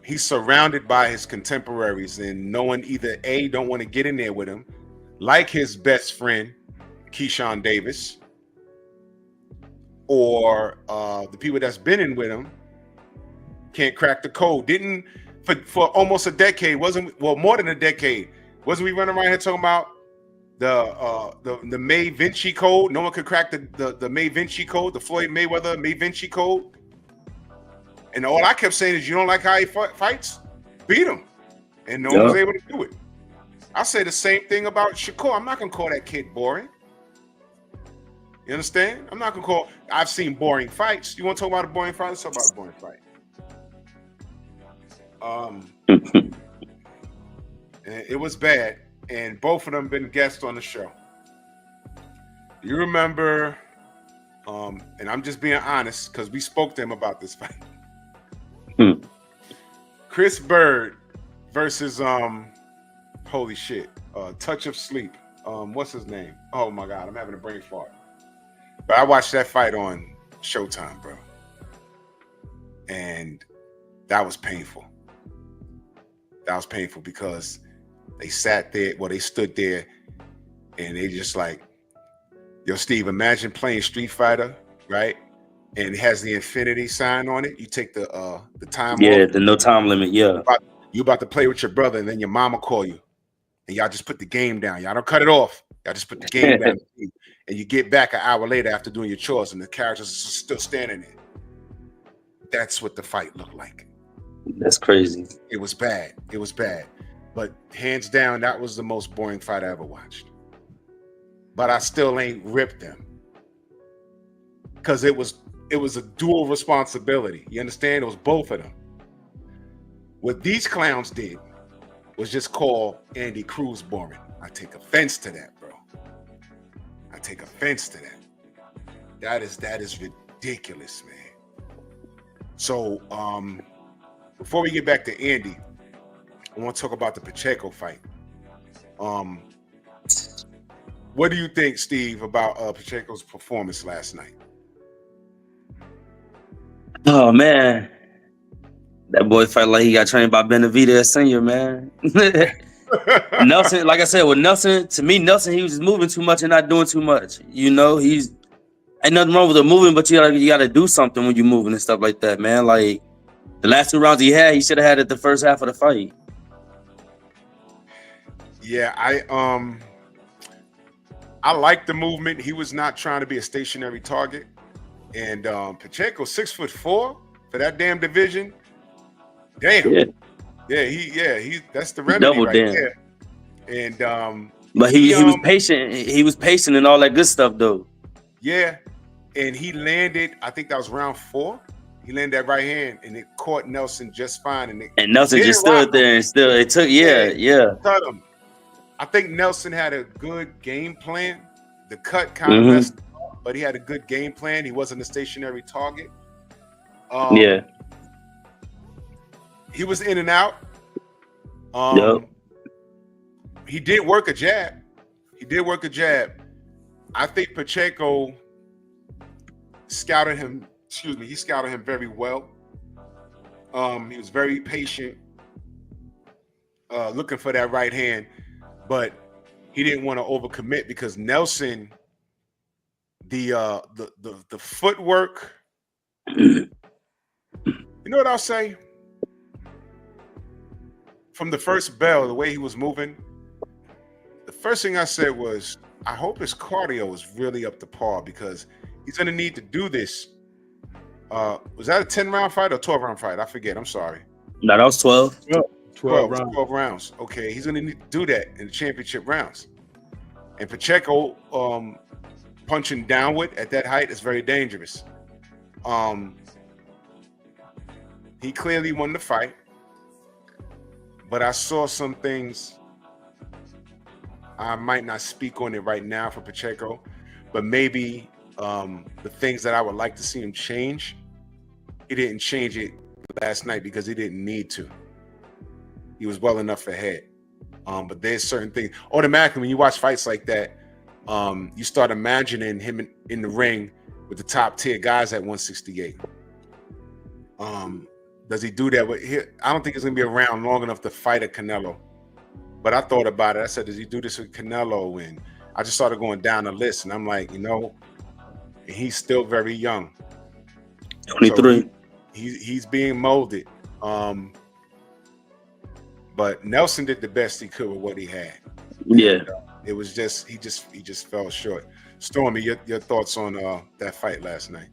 he's surrounded by his contemporaries and no one either A, don't want to get in there with him, like his best friend, Keyshawn Davis, or the people that's been in with him can't crack the code. Didn't, for almost a decade, more than a decade, wasn't we running around here talking about the May Vinci code. No one could crack the May Vinci code, the Floyd Mayweather May Vinci code. And all I kept saying is, you don't like how he fights? Beat him. And no one was able to do it. I say the same thing about Shakur. I'm not gonna call that kid boring. You understand? I'm not gonna call. I've seen boring fights. You want to talk about a boring fight? Let's talk about a boring fight. And it was bad, and both of them been guests on the show. You remember? And I'm just being honest because we spoke to him about this fight. Chris Bird versus holy shit, Touch of Sleep. What's his name? Oh my God, I'm having a brain fart. But I watched that fight on Showtime, bro. And that was painful. That was painful because they sat there, they stood there, and they just like, yo, Steve, imagine playing Street Fighter, right? And it has the infinity sign on it. You take the time off. Yeah, the no time limit, yeah. You about to play with your brother, and then your mama call you. And y'all just put the game down. Y'all don't cut it off. Y'all just put the game down. And you get back an hour later after doing your chores, and the characters are still standing there. That's what the fight looked like. That's crazy. It was bad. It was bad. But hands down, that was the most boring fight I ever watched. But I still ain't ripped them. Because it was a dual responsibility. You understand? It was both of them. What these clowns did was just call Andy Cruz boring. I take offense to that, bro. I take offense to that. That is ridiculous, man. So before we get back to Andy, I want to talk about the Pacheco fight. What do you think, Steve, about Pacheco's performance last night? Oh man, that boy felt like he got trained by Benavidez Senior, man. Nelson, like I said, with Nelson, to me, Nelson, he was just moving too much and not doing too much. You know, ain't nothing wrong with the moving, but you gotta do something when you're moving and stuff like that, man. Like the last 2 rounds he should have had it the first half of the fight. Yeah, I like the movement. He was not trying to be a stationary target. And Pacheco, 6'4" for that damn division. Damn. Yeah, he that's the remedy double right damn. there. And but he was patient. He was patient and all that good stuff though. Yeah. And he landed, I think that was round 4. He landed that right hand and it caught Nelson just fine. And Nelson just stood there and still it took cut him. I think Nelson had a good game plan. The cut kind of messed up, but he had a good game plan. He wasn't a stationary target. He was in and out. He did work a jab. I think Pacheco scouted him. He scouted him very well. He was very patient, looking for that right hand, but he didn't want to overcommit because Nelson, the footwork. You know what I'll say? From the first bell, the way he was moving, the first thing I said was, I hope his cardio is really up to par because he's going to need to do this. Was that a 10-round fight or 12-round fight? I forget. I'm sorry. No, that was 12. 12 rounds. Okay, he's going to need to do that in the championship rounds. And Pacheco punching downward at that height is very dangerous. He clearly won the fight. But I saw some things. I might not speak on it right now for Pacheco, but maybe the things that I would like to see him change, he didn't change it last night because he didn't need to. He was well enough ahead. But there's certain things. Automatically, when you watch fights like that, you start imagining him in the ring with the top tier guys at 168. Does he do that? I don't think he's going to be around long enough to fight a Canelo. But I thought about it. I said, does he do this with Canelo? And I just started going down the list. And I'm like, he's still very young. 23. So he's being molded. But Nelson did the best he could with what he had. Yeah. it was just he just fell short. Stormy, your thoughts on that fight last night?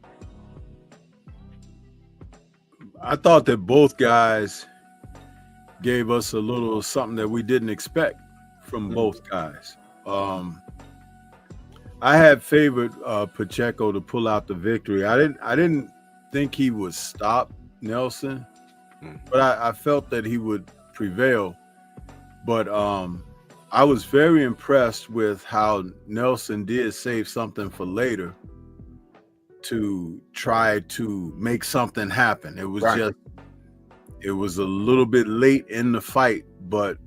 I thought that both guys gave us a little something that we didn't expect from both guys. I had favored Pacheco to pull out the victory. I didn't think he would stop Nelson, but I felt that he would prevail. But I was very impressed with how Nelson did save something for later to try to make something happen. It was it was a little bit late in the fight, but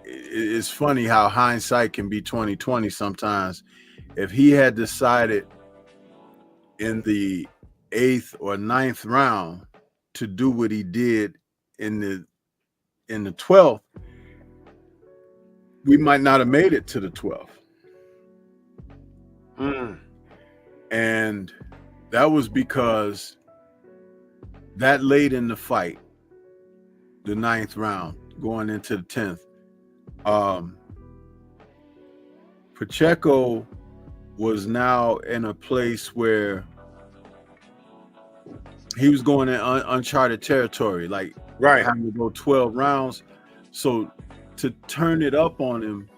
it's funny how hindsight can be 20/20 sometimes. If he had decided in the 8th or 9th round to do what he did in the 12th, we might not have made it to the 12th. And that was because that late in the fight, the 9th round, going into the 10th, Pacheco was now in a place where he was going in uncharted territory, like having to go 12 rounds. So to turn it up on him,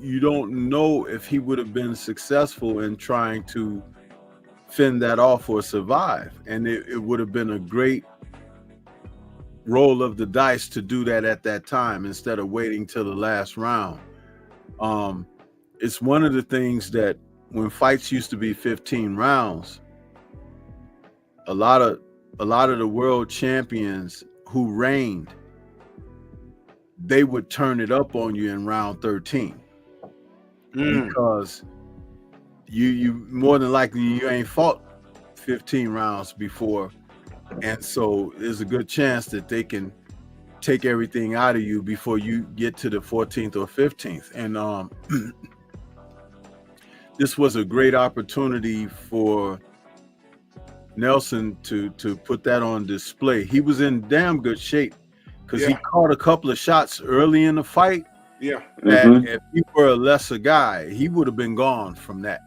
you don't know if he would have been successful in trying to fend that off or survive. And it would have been a great roll of the dice to do that at that time instead of waiting till the last round. It's one of the things that when fights used to be 15 rounds, a lot of the world champions who reigned, they would turn it up on you in round 13 because you more than likely you ain't fought 15 rounds before, and so there's a good chance that they can take everything out of you before you get to the 14th or 15th. And this was a great opportunity for Nelson to put that on display. He was in damn good shape because he caught a couple of shots early in the fight. Yeah. That if he were a lesser guy, he would have been gone from that.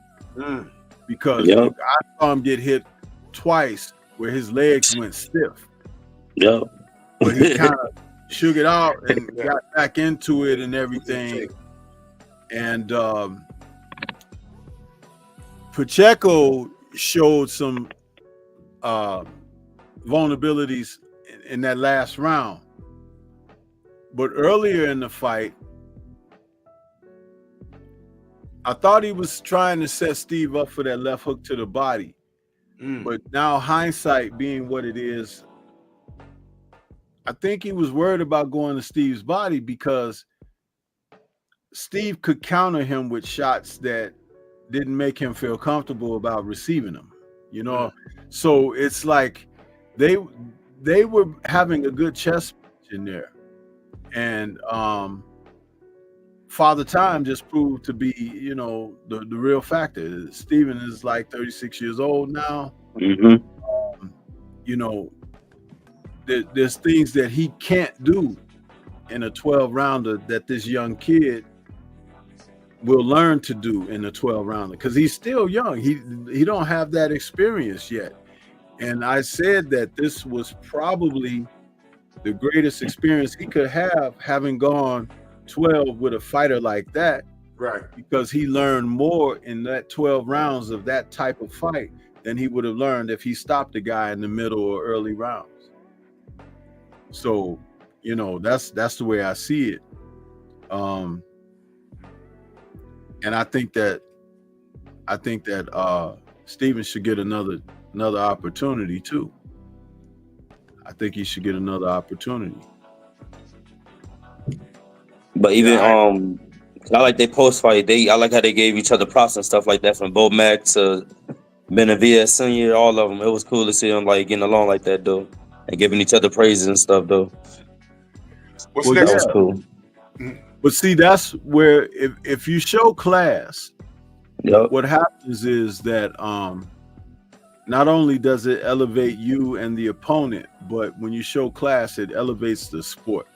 Because I saw him get hit twice where his legs went stiff. Yeah. But he kind of shook it out and got back into it and everything. And Pacheco showed some vulnerabilities in that last round. But earlier in the fight, I thought he was trying to set Steve up for that left hook to the body. But now hindsight being what it is, I think he was worried about going to Steve's body because Steve could counter him with shots that didn't make him feel comfortable about receiving them, you know? So it's like they were having a good chess match in there. And Father Time just proved to be, you know, the real factor. Steven is like 36 years old now. You know, there's things that he can't do in a 12 rounder that this young kid will learn to do in a 12 rounder because he's still young. He don't have that experience yet. And I said that this was probably the greatest experience he could have, having gone 12 with a fighter like that, because he learned more in that 12 rounds of that type of fight than he would have learned if he stopped the guy in the middle or early rounds. So, you know, that's the way I see it. And I think that Steven should get another opportunity too. I think he should get another opportunity. But even I like their post fight. I like how they gave each other props and stuff like that, from Bo Mac to Benavidez Senior, all of them. It was cool to see them like getting along like that though, and giving each other praises and stuff though. What's next? That was cool. But see, that's where if you show class, what happens is that not only does it elevate you and the opponent, but when you show class, it elevates the sport.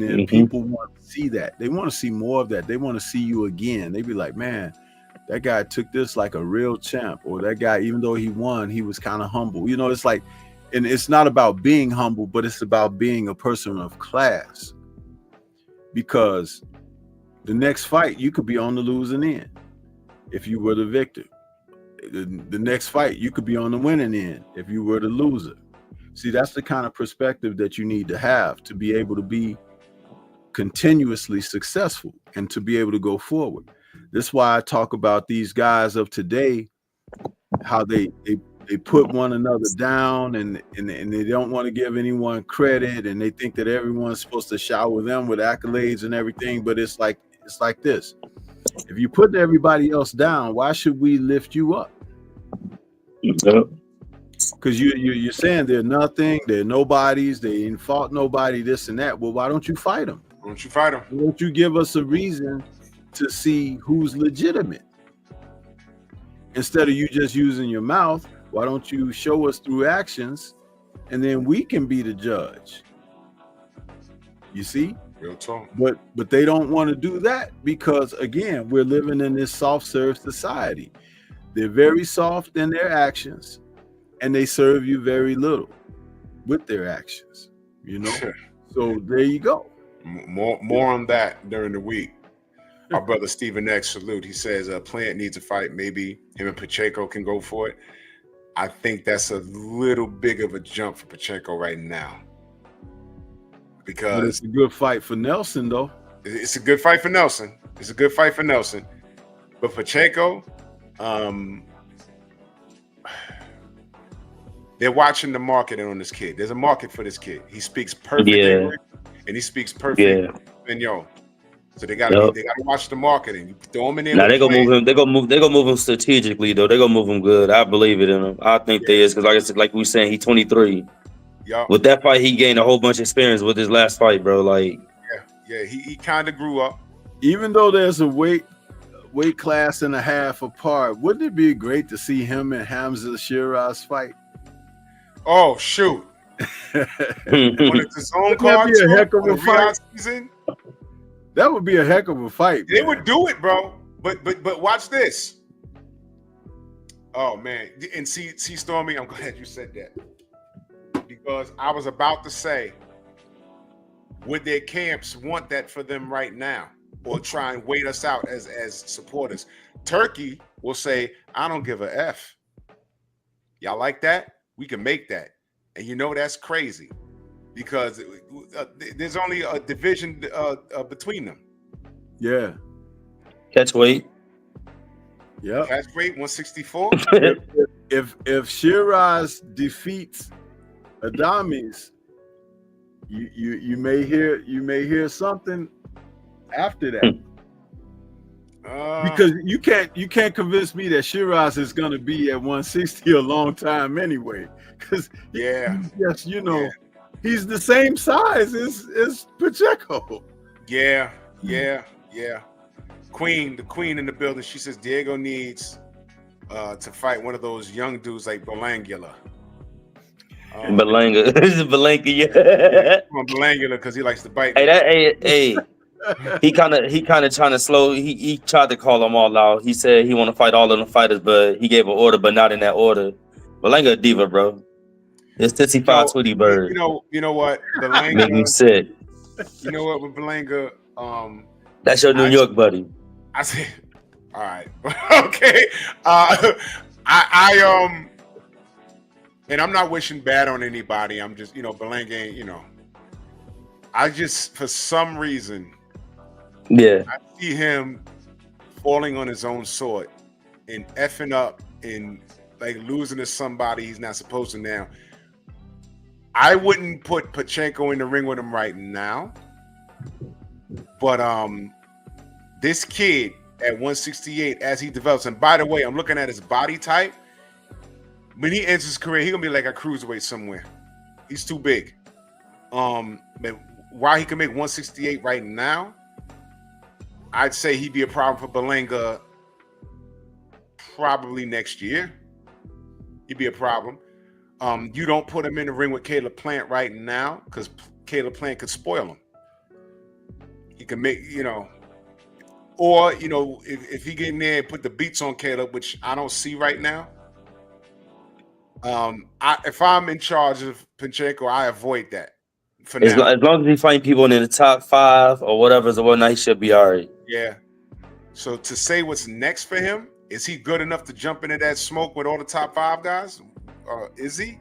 And then people want to see that. They want to see more of that. They want to see you again. They be like, man, that guy took this like a real champ. Or that guy, even though he won, he was kind of humble. You know, it's like, and it's not about being humble, but it's about being a person of class. Because the next fight, you could be on the losing end if you were the victor. The next fight, you could be on the winning end if you were the loser. See, that's the kind of perspective that you need to have to be able to be continuously successful and to be able to go forward. That's why I talk about these guys of today, how they put one another down and they don't want to give anyone credit, and they think that everyone's supposed to shower them with accolades and everything. But it's like this. If you put everybody else down, why should we lift you up? Because you're saying they're nothing, they're nobodies, they ain't fought nobody, this and that. Well, why don't you fight them? Why don't you fight them? Why don't you give us a reason to see who's legitimate? Instead of you just using your mouth, why don't you show us through actions, and then we can be the judge? You see? Real talk. But they don't want to do that because, again, we're living in this soft serve society. They're very soft in their actions, and they serve you very little with their actions, you know? So there you go. More on that during the week. Our brother Stephen X, salute. He says Plant needs a fight. Maybe him and Pacheco can go for it. I think that's a little big of a jump for Pacheco right now. Because but it's a good fight for Nelson, though. It's a good fight for Nelson. It's a good fight for Nelson. But Pacheco, they're watching the market on this kid. There's a market for this kid. He speaks perfect English, and he speaks perfect Espanol. So they gotta watch the marketing. You throw him in there. Now they gonna move him. They gonna move him strategically though. They gonna move him good. I believe it in him. I think they is because like we were saying, he's 23. Yeah. With that fight, he gained a whole bunch of experience with his last fight, bro. Like he kind of grew up. Even though there's a weight class and a half apart, wouldn't it be great to see him and Hamza Shiraz fight? Oh shoot! On his own card, be a heck of a fight. Season? That would be a heck of a fight. They would do it, bro. But watch this. Oh man, and see, Stormy, I'm glad you said that because I was about to say, would their camps want that for them right now, or try and wait us out as supporters? Turkey will say, "I don't give a f." Y'all like that? We can make that, and you know that's crazy. Because there's only a division between them. Yeah. Catch weight. Yeah. Catch weight 164. if Shiraz defeats Adames, you may hear something after that. Because you can't convince me that Shiraz is gonna be at 160 a long time anyway. Because yes, you know. Yeah. He's the same size as Pacheco. Yeah. Queen, the queen in the building. She says Diego needs to fight one of those young dudes like Belangula. Belanga, yeah. Belangula because he likes to bite. Hey, he kind of trying to slow. He tried to call them all out. He said he want to fight all of the fighters, but he gave an order, but not in that order. Belanga a diva, bro. It's 55 Tweety Bird. You know what? Belanga, make me sick. You know what with Belanga? That's your New York buddy. I said, all right, okay. And I'm not wishing bad on anybody. I'm just, Belanga ain't, I just for some reason, I see him falling on his own sword and effing up and like losing to somebody he's not supposed to now. I wouldn't put Pacheco in the ring with him right now, but this kid at 168 as he develops, and by the way, I'm looking at his body type. When he ends his career, he's gonna be like a cruiserweight somewhere. He's too big. But while he can make 168 right now, I'd say he'd be a problem for Belanga probably next year. He'd be a problem. You don't put him in the ring with Caleb Plant right now because Caleb Plant could spoil him. He can make, you know, or, you know, if he get in there and put the beats on Caleb, which I don't see right now. If I'm in charge of Pacheco, I avoid that for As now. long as he find people in the top 5 or whatever, so whatnot, he should be all right. Yeah. So to say what's next for him, is he good enough to jump into that smoke with all the top 5 guys? Is he?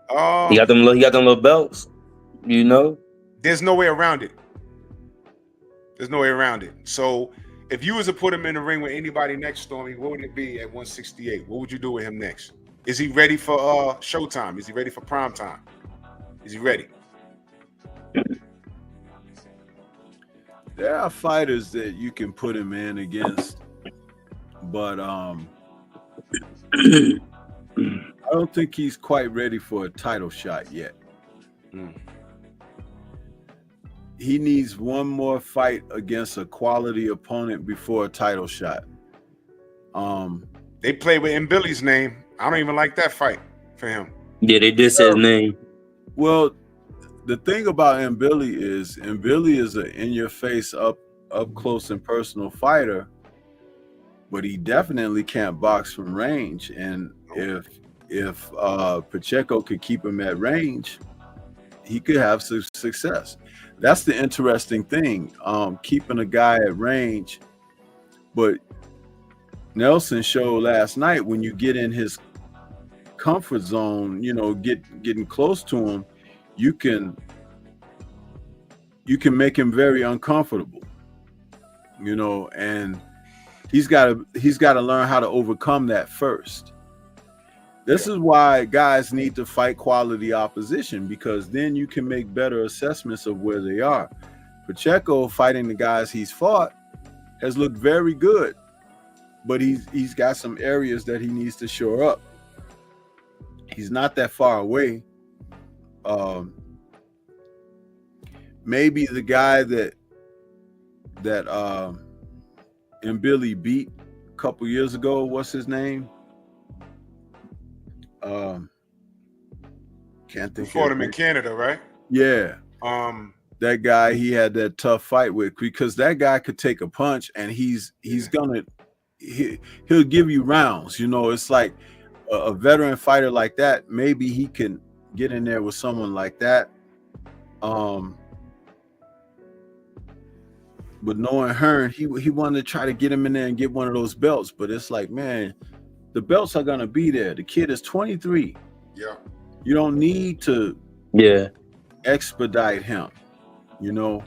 He got them little belts, you know. There's no way around it. There's no way around it. So if you was to put him in the ring with anybody next, Stormy, what would it be at 168? What would you do with him next? Is he ready for Showtime? Is he ready for prime time? Is he ready? There are fighters that you can put him in against, but I don't think he's quite ready for a title shot yet. He needs one more fight against a quality opponent before a title shot. They play with Mbilly's name. I don't even like that fight for him. Yeah, they did say his name. Well, the thing about Mbilly is an in-your-face, up close and personal fighter, but he definitely can't box from range. And if Pacheco could keep him at range, he could have success. That's the interesting thing, keeping a guy at range. But Nelson showed last night, when you get in his comfort zone, you know, getting close to him, you can make him very uncomfortable, you know, and he's got to learn how to overcome that first. This is why guys need to fight quality opposition, because then you can make better assessments of where they are. Pacheco, fighting the guys he's fought, has looked very good, but he's got some areas that he needs to shore up. He's not that far away. Maybe the guy that Mbilly beat a couple years ago, what's his name? Can't think. Fought him in Canada, right? Yeah. That guy he had that tough fight with, because that guy could take a punch and he'll give you rounds. You know, it's like a veteran fighter like that. Maybe he can get in there with someone like that. But knowing Hearn, he wanted to try to get him in there and get one of those belts. But it's like, man, the belts are gonna be there. The kid is 23. Yeah. You don't need to expedite him. You know,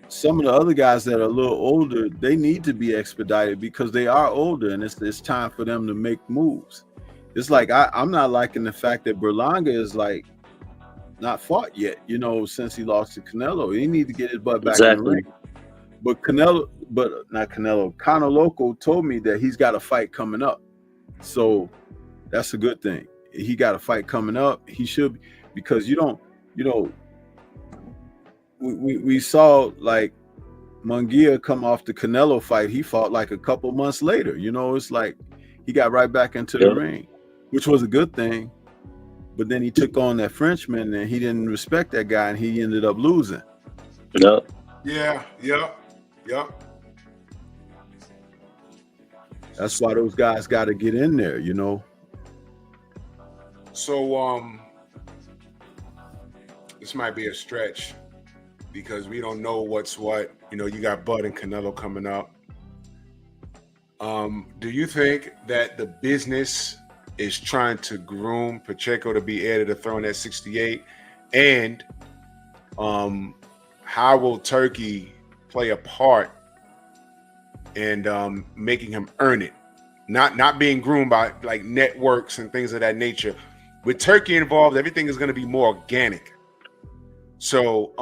some of the other guys that are a little older, they need to be expedited because they are older, and it's time for them to make moves. It's like I'm not liking the fact that Berlanga is like not fought yet, you know, since he lost to Canelo. He need to get his butt back in the ring. But Canelo told me that he's got a fight coming up. So that's a good thing. He got a fight coming up. He should, because we saw like Munguia come off the Canelo fight. He fought like a couple months later. You know, it's like he got right back into the ring, which was a good thing. But then he took on that Frenchman and he didn't respect that guy and he ended up losing. Yep. Yeah. That's why those guys got to get in there, you know. So this might be a stretch because we don't know what's what. You know, you got Bud and Canelo coming up. Do you think that the business is trying to groom Pacheco to be heir to the throne at 68? And how will Turkey play a part in making him earn it? Not being groomed by like networks and things of that nature. With Turkey involved, everything is going to be more organic. So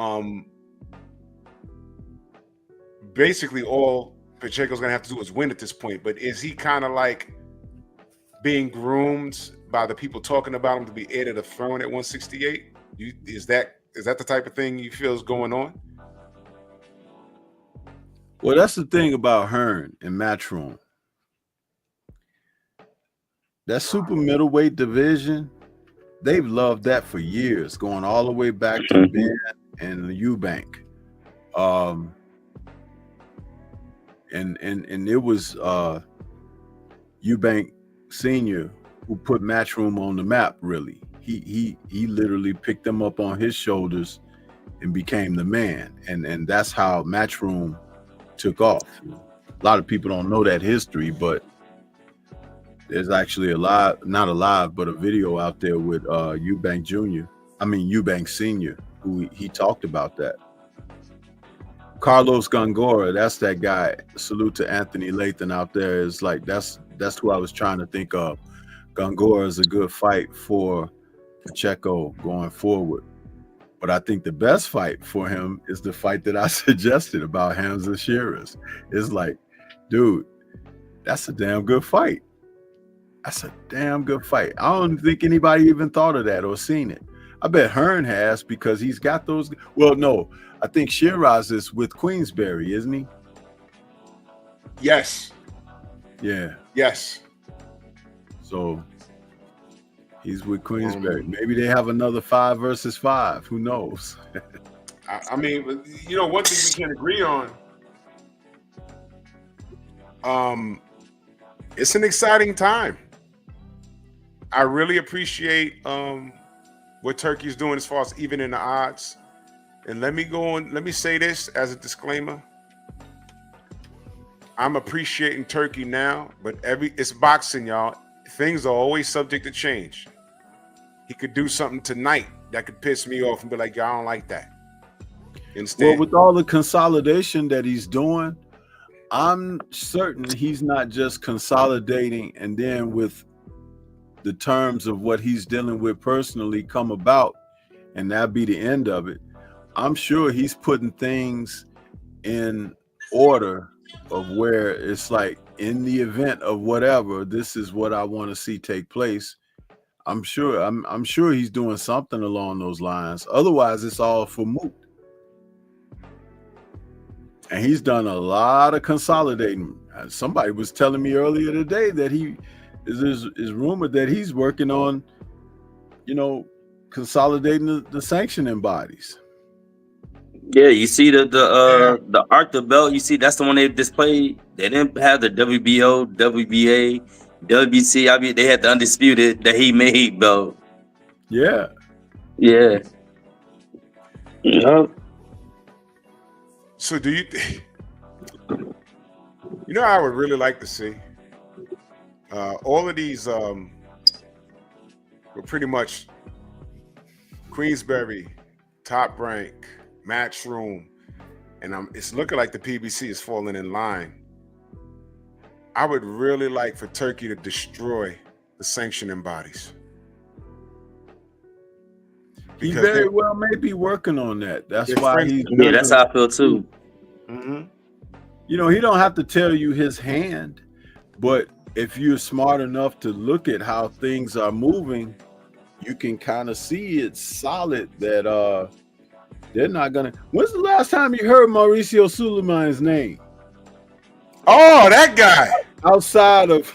basically all Pacheco's going to have to do is win at this point. But is he kind of like being groomed by the people talking about him to be heir to the throne at 168? Is that the type of thing you feel is going on? Well, that's the thing about Hearn and Matchroom. That super middleweight division, they've loved that for years, going all the way back to Ben and Eubank. And it was Eubank Senior who put Matchroom on the map. Really, he literally picked them up on his shoulders and became the man. And that's how Matchroom took off. A lot of people don't know that history, but there's actually not a live, but a video out there with Eubank Senior, who he talked about that. Carlos Gongora, that's that guy. Salute to Anthony Lathan out there. Is like that's who I was trying to think of. Gongora is a good fight for Pacheco going forward. But I think the best fight for him is the fight that I suggested about Hamza Shearers. It's like, dude, that's a damn good fight. That's a damn good fight. I don't think anybody even thought of that or seen it. I bet Hearn has, because he's got those. Well, no, I think Shiraz is with Queensberry, isn't he? Yes. Yeah. Yes. So he's with Queensberry. Maybe they have another 5 versus 5. Who knows? I mean, you know, one thing we can agree on. It's an exciting time. I really appreciate what Turkey's doing as far as even in the odds. And let me say this as a disclaimer. I'm appreciating Turkey now, but it's boxing, y'all. Things are always subject to change. He could do something tonight that could piss me off and be like, "Y'all don't like that." Instead, well, with all the consolidation that he's doing, I'm certain he's not just consolidating and then with the terms of what he's dealing with personally come about, and that be the end of it. I'm sure he's putting things in order of where it's like, in the event of whatever, this is what I want to see take place. I'm sure he's doing something along those lines. Otherwise, it's all for moot. And he's done a lot of consolidating. Somebody was telling me earlier today that is rumored that he's working on, consolidating the sanctioning bodies. Yeah, you see the Arthur belt. You see that's the one they displayed. They didn't have the WBO, WBA, WBC. I mean, they had the undisputed that he made belt. Yeah. Yeah. Yep. So do you think, I would really like to see all of these were pretty much Queensberry, Top Rank, Matchroom, and it's looking like the PBC is falling in line. I would really like for Turkey to destroy the sanctioning bodies. He very well may be working on that. That's why he's. Yeah, that's how I feel too. Mm-hmm. He don't have to tell you his hand, but if you're smart enough to look at how things are moving, you can kind of see it's solid that they're not gonna. When's the last time you heard Mauricio Suleiman's name? Oh, that guy. Outside of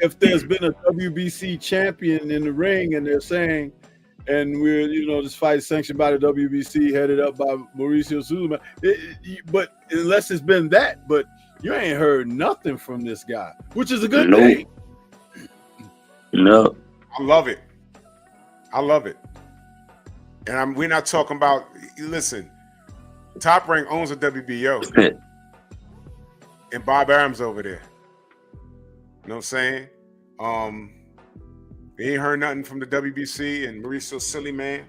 if there's been a WBC champion in the ring and they're saying, and we're this fight sanctioned by the WBC, headed up by Mauricio Suleiman. But unless it's been that, but you ain't heard nothing from this guy, which is a good thing. No, I love it. And we're not talking about. Listen, Top Rank owns a WBO, and Bob Arum's over there. You know what I'm saying? We ain't heard nothing from the WBC and Mauricio Suleiman.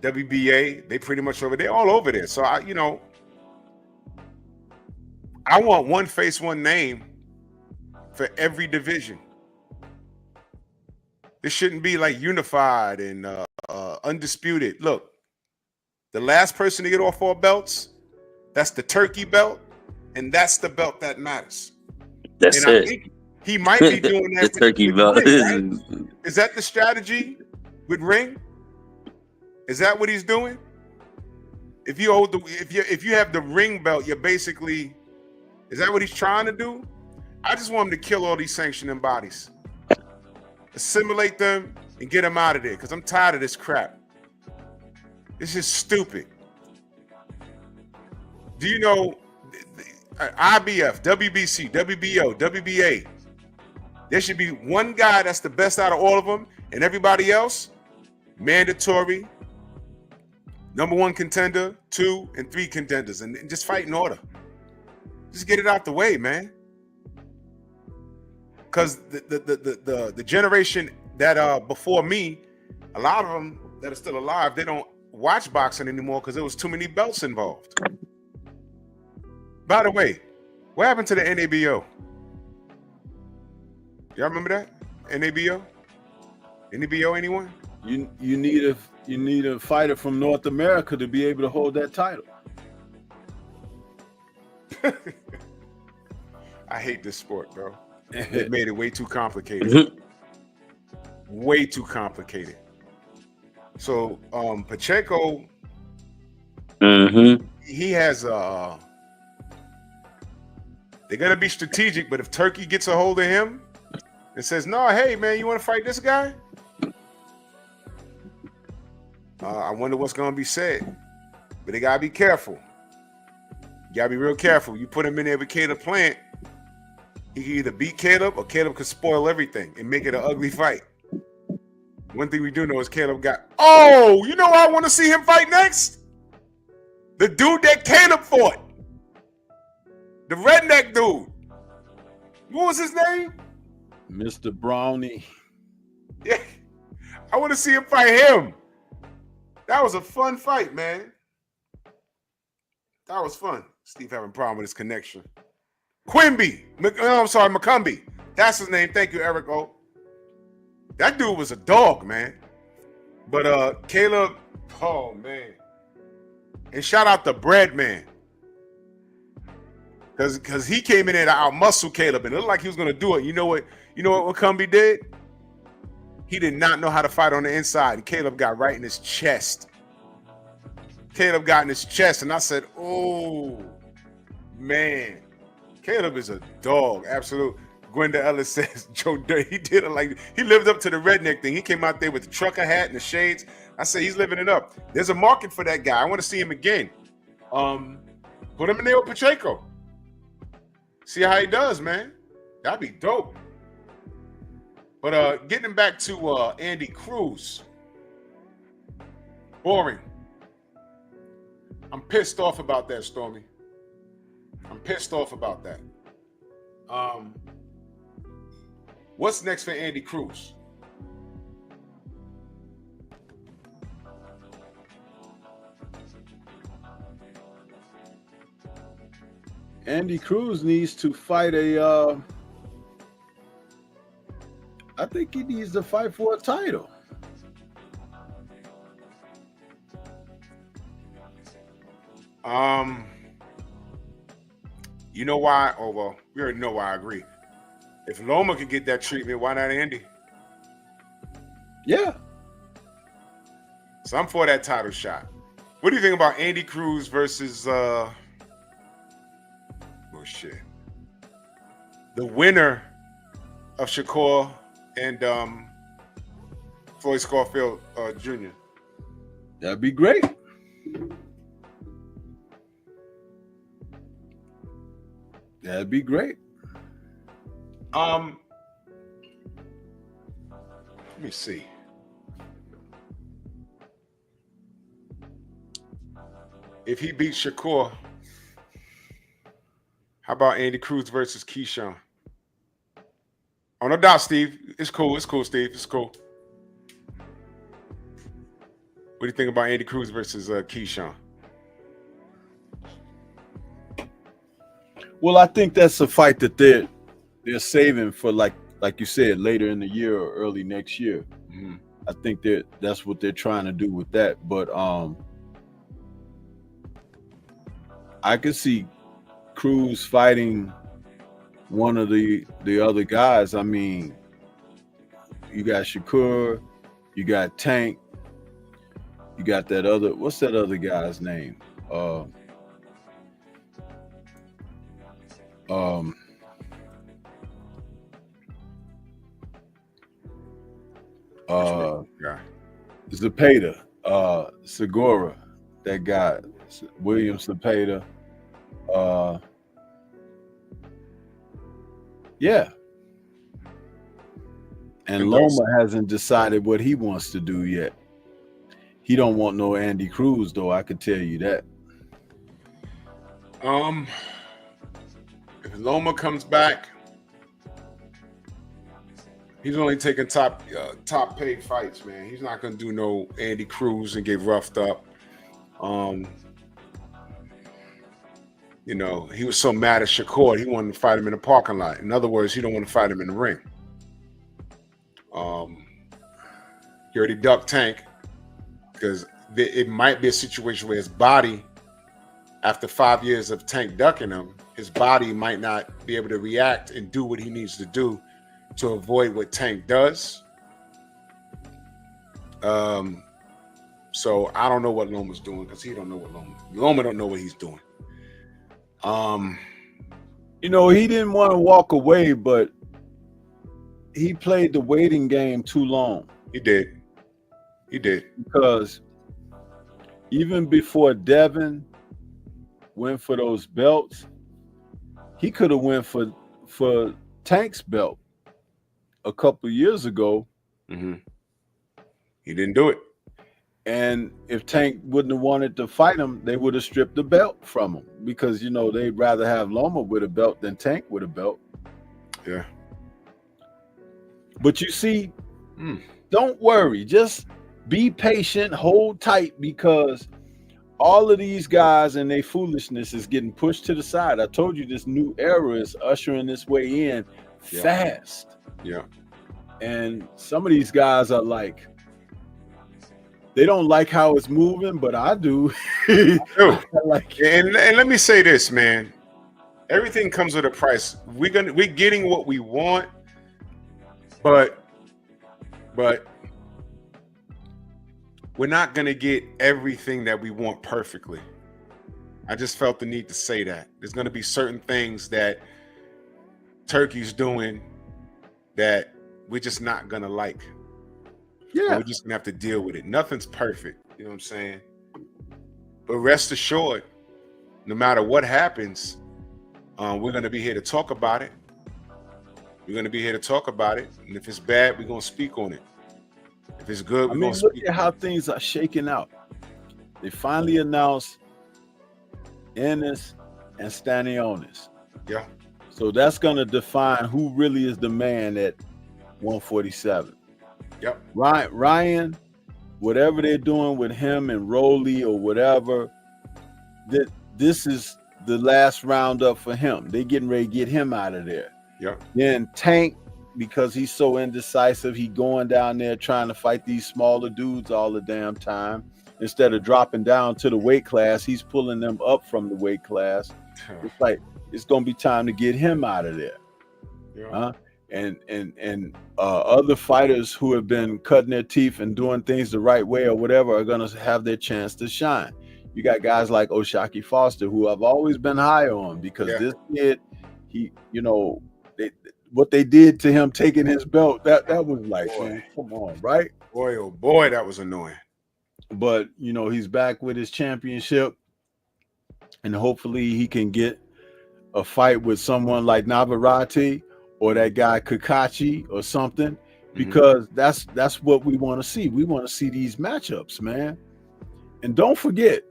WBA, they pretty much over there, all over there. So I want one face, one name for every division. This shouldn't be like unified and undisputed. Look, the last person to get all 4 belts, that's the Turkey belt, and that's the belt that matters. That's and it. I think he might be doing that. The Turkey belt. Ring, right? Is that the strategy with Ring? Is that what he's doing? If you have the Ring belt, you're basically. Is that what he's trying to do? I just want him to kill all these sanctioning bodies, assimilate them, and get them out of there. Because I'm tired of this crap. This is stupid. Do you know IBF, WBC, WBO, WBA? There should be one guy that's the best out of all of them, and everybody else, mandatory, number 1 contender, 2 and 3 contenders, and just fight in order. Just get it out the way, man. Because the generation that before me, a lot of them that are still alive, they don't watch boxing anymore because there was too many belts involved. By the way, what happened to the NABO? Y'all remember that? NABO? NABO, anyone? You need a fighter from North America to be able to hold that title. I hate this sport, bro. It made it way too complicated. Way too complicated. So Pacheco, he has they're gonna be strategic, but if Turkey gets a hold of him and says, no, hey man, you want to fight this guy? I wonder what's gonna be said. But they gotta be careful. You gotta be real careful. You put him in there with Caleb Plant, he can either beat Caleb or Caleb could spoil everything and make it an ugly fight. One thing we do know is Caleb got, oh, you know who I want to see him fight next? The dude that Caleb fought. The redneck dude. What was his name? Mr. Brownie. Yeah. I want to see him fight him. That was a fun fight, man. That was fun. Steve having a problem with his connection. McCumbee. That's his name. Thank you, Eric O. That dude was a dog, man. But Caleb, oh man. And shout out to Bread Man. Because he came in there to out-muscle Caleb and it looked like he was gonna do it. You know what McCumbee did? He did not know how to fight on the inside, and Caleb got right in his chest. Caleb got in his chest, and I said, oh man. Caleb is a dog, absolute. Gwenda Ellis says Joe Dirt. He did it like he lived up to the redneck thing. He came out there with the trucker hat and the shades. I say he's living it up. There's a market for that guy. I want to see him again. Put him in there with Pacheco. See how he does, man. That'd be dope. But getting back to Andy Cruz. Boring. I'm pissed off about that, Stormy. I'm pissed off about that. What's next for Andy Cruz? Andy Cruz needs to fight I think he needs to fight for a title. You know why? Oh, well, we already know why I agree. If Loma could get that treatment, why not Andy? Yeah. So I'm for that title shot. What do you think about Andy Cruz versus the winner of Shakur and Floyd Scarfield Jr.? That'd be great. That'd be great. Let me see. If he beats Shakur, how about Andy Cruz versus Keyshawn? Oh, no doubt, Steve. It's cool. It's cool, Steve. It's cool. What do you think about Andy Cruz versus Keyshawn? Well, I think that's a fight that they're saving for like you said, later in the year or early next year. Mm-hmm. I think that's what they're trying to do with that. But I could see Cruz fighting one of the other guys. I mean, you got Shakur, you got Tank, you got that other. What's that other guy's name? Zapata. Segura, that guy, William Cepeda. Yeah. And Loma hasn't decided what he wants to do yet. He don't want no Andy Cruz, though. I could tell you that. If Loma comes back, he's only taking top paid fights, man. He's not gonna do no Andy Cruz and get roughed up. You know, he was so mad at Shakur, he wanted to fight him in the parking lot. In other words, he don't want to fight him in the ring. He already ducked Tank because it might be a situation where his body, after 5 years of Tank ducking him, his body might not be able to react and do what he needs to do to avoid what Tank does. So I don't know what Loma's doing because he don't know what Loma don't know what he's doing. You know, he didn't want to walk away, but he played the waiting game too long. He did. Because even before Devin went for those belts, he could have went for Tank's belt a couple years ago. Mm-hmm. He didn't do it. And if Tank wouldn't have wanted to fight him, they would have stripped the belt from him because, you know, they'd rather have Loma with a belt than Tank with a belt. Yeah. But you see, don't worry. Just be patient, hold tight, because all of these guys and their foolishness is getting pushed to the side. I told you this new era is ushering this way in fast. Yeah. And some of these guys are like, they don't like how it's moving, but I do. I do. I like it. And let me say this, man. Everything comes with a price. We're getting what we want, but we're not gonna get everything that we want perfectly. I just felt the need to say that. There's gonna be certain things that Turkey's doing that we're just not gonna like. Yeah. We're just gonna have to deal with it. Nothing's perfect, you know what I'm saying? But rest assured, no matter what happens, we're gonna be here to talk about it. We're gonna be here to talk about it, and if it's bad, we're gonna speak on it. If it's good, we're gonna look speak. at how things are shaking out. They finally announced Ennis and Stanionis. Yeah. So that's gonna define who really is the man at 147. Yep. Ryan, whatever they're doing with him and Rolly or whatever, this is the last roundup for him. They getting ready to get him out of there. Yep. Then Tank, because he's so indecisive, he going down there trying to fight these smaller dudes all the damn time. Instead of dropping down to the weight class, he's pulling them up from the weight class. It's like it's gonna be time to get him out of there. Yeah. And other fighters who have been cutting their teeth and doing things the right way or whatever are going to have their chance to shine. You got guys like O'Shaquie Foster, who I've always been high on because this kid, he, you know, what they did to him taking his belt, that was like, man, come on, right? Boy, oh boy, that was annoying. But, you know, he's back with his championship, and hopefully he can get a fight with someone like Navarrete or that guy Kakachi or something, because that's what we want to see. We want to see these matchups, man. And don't forget,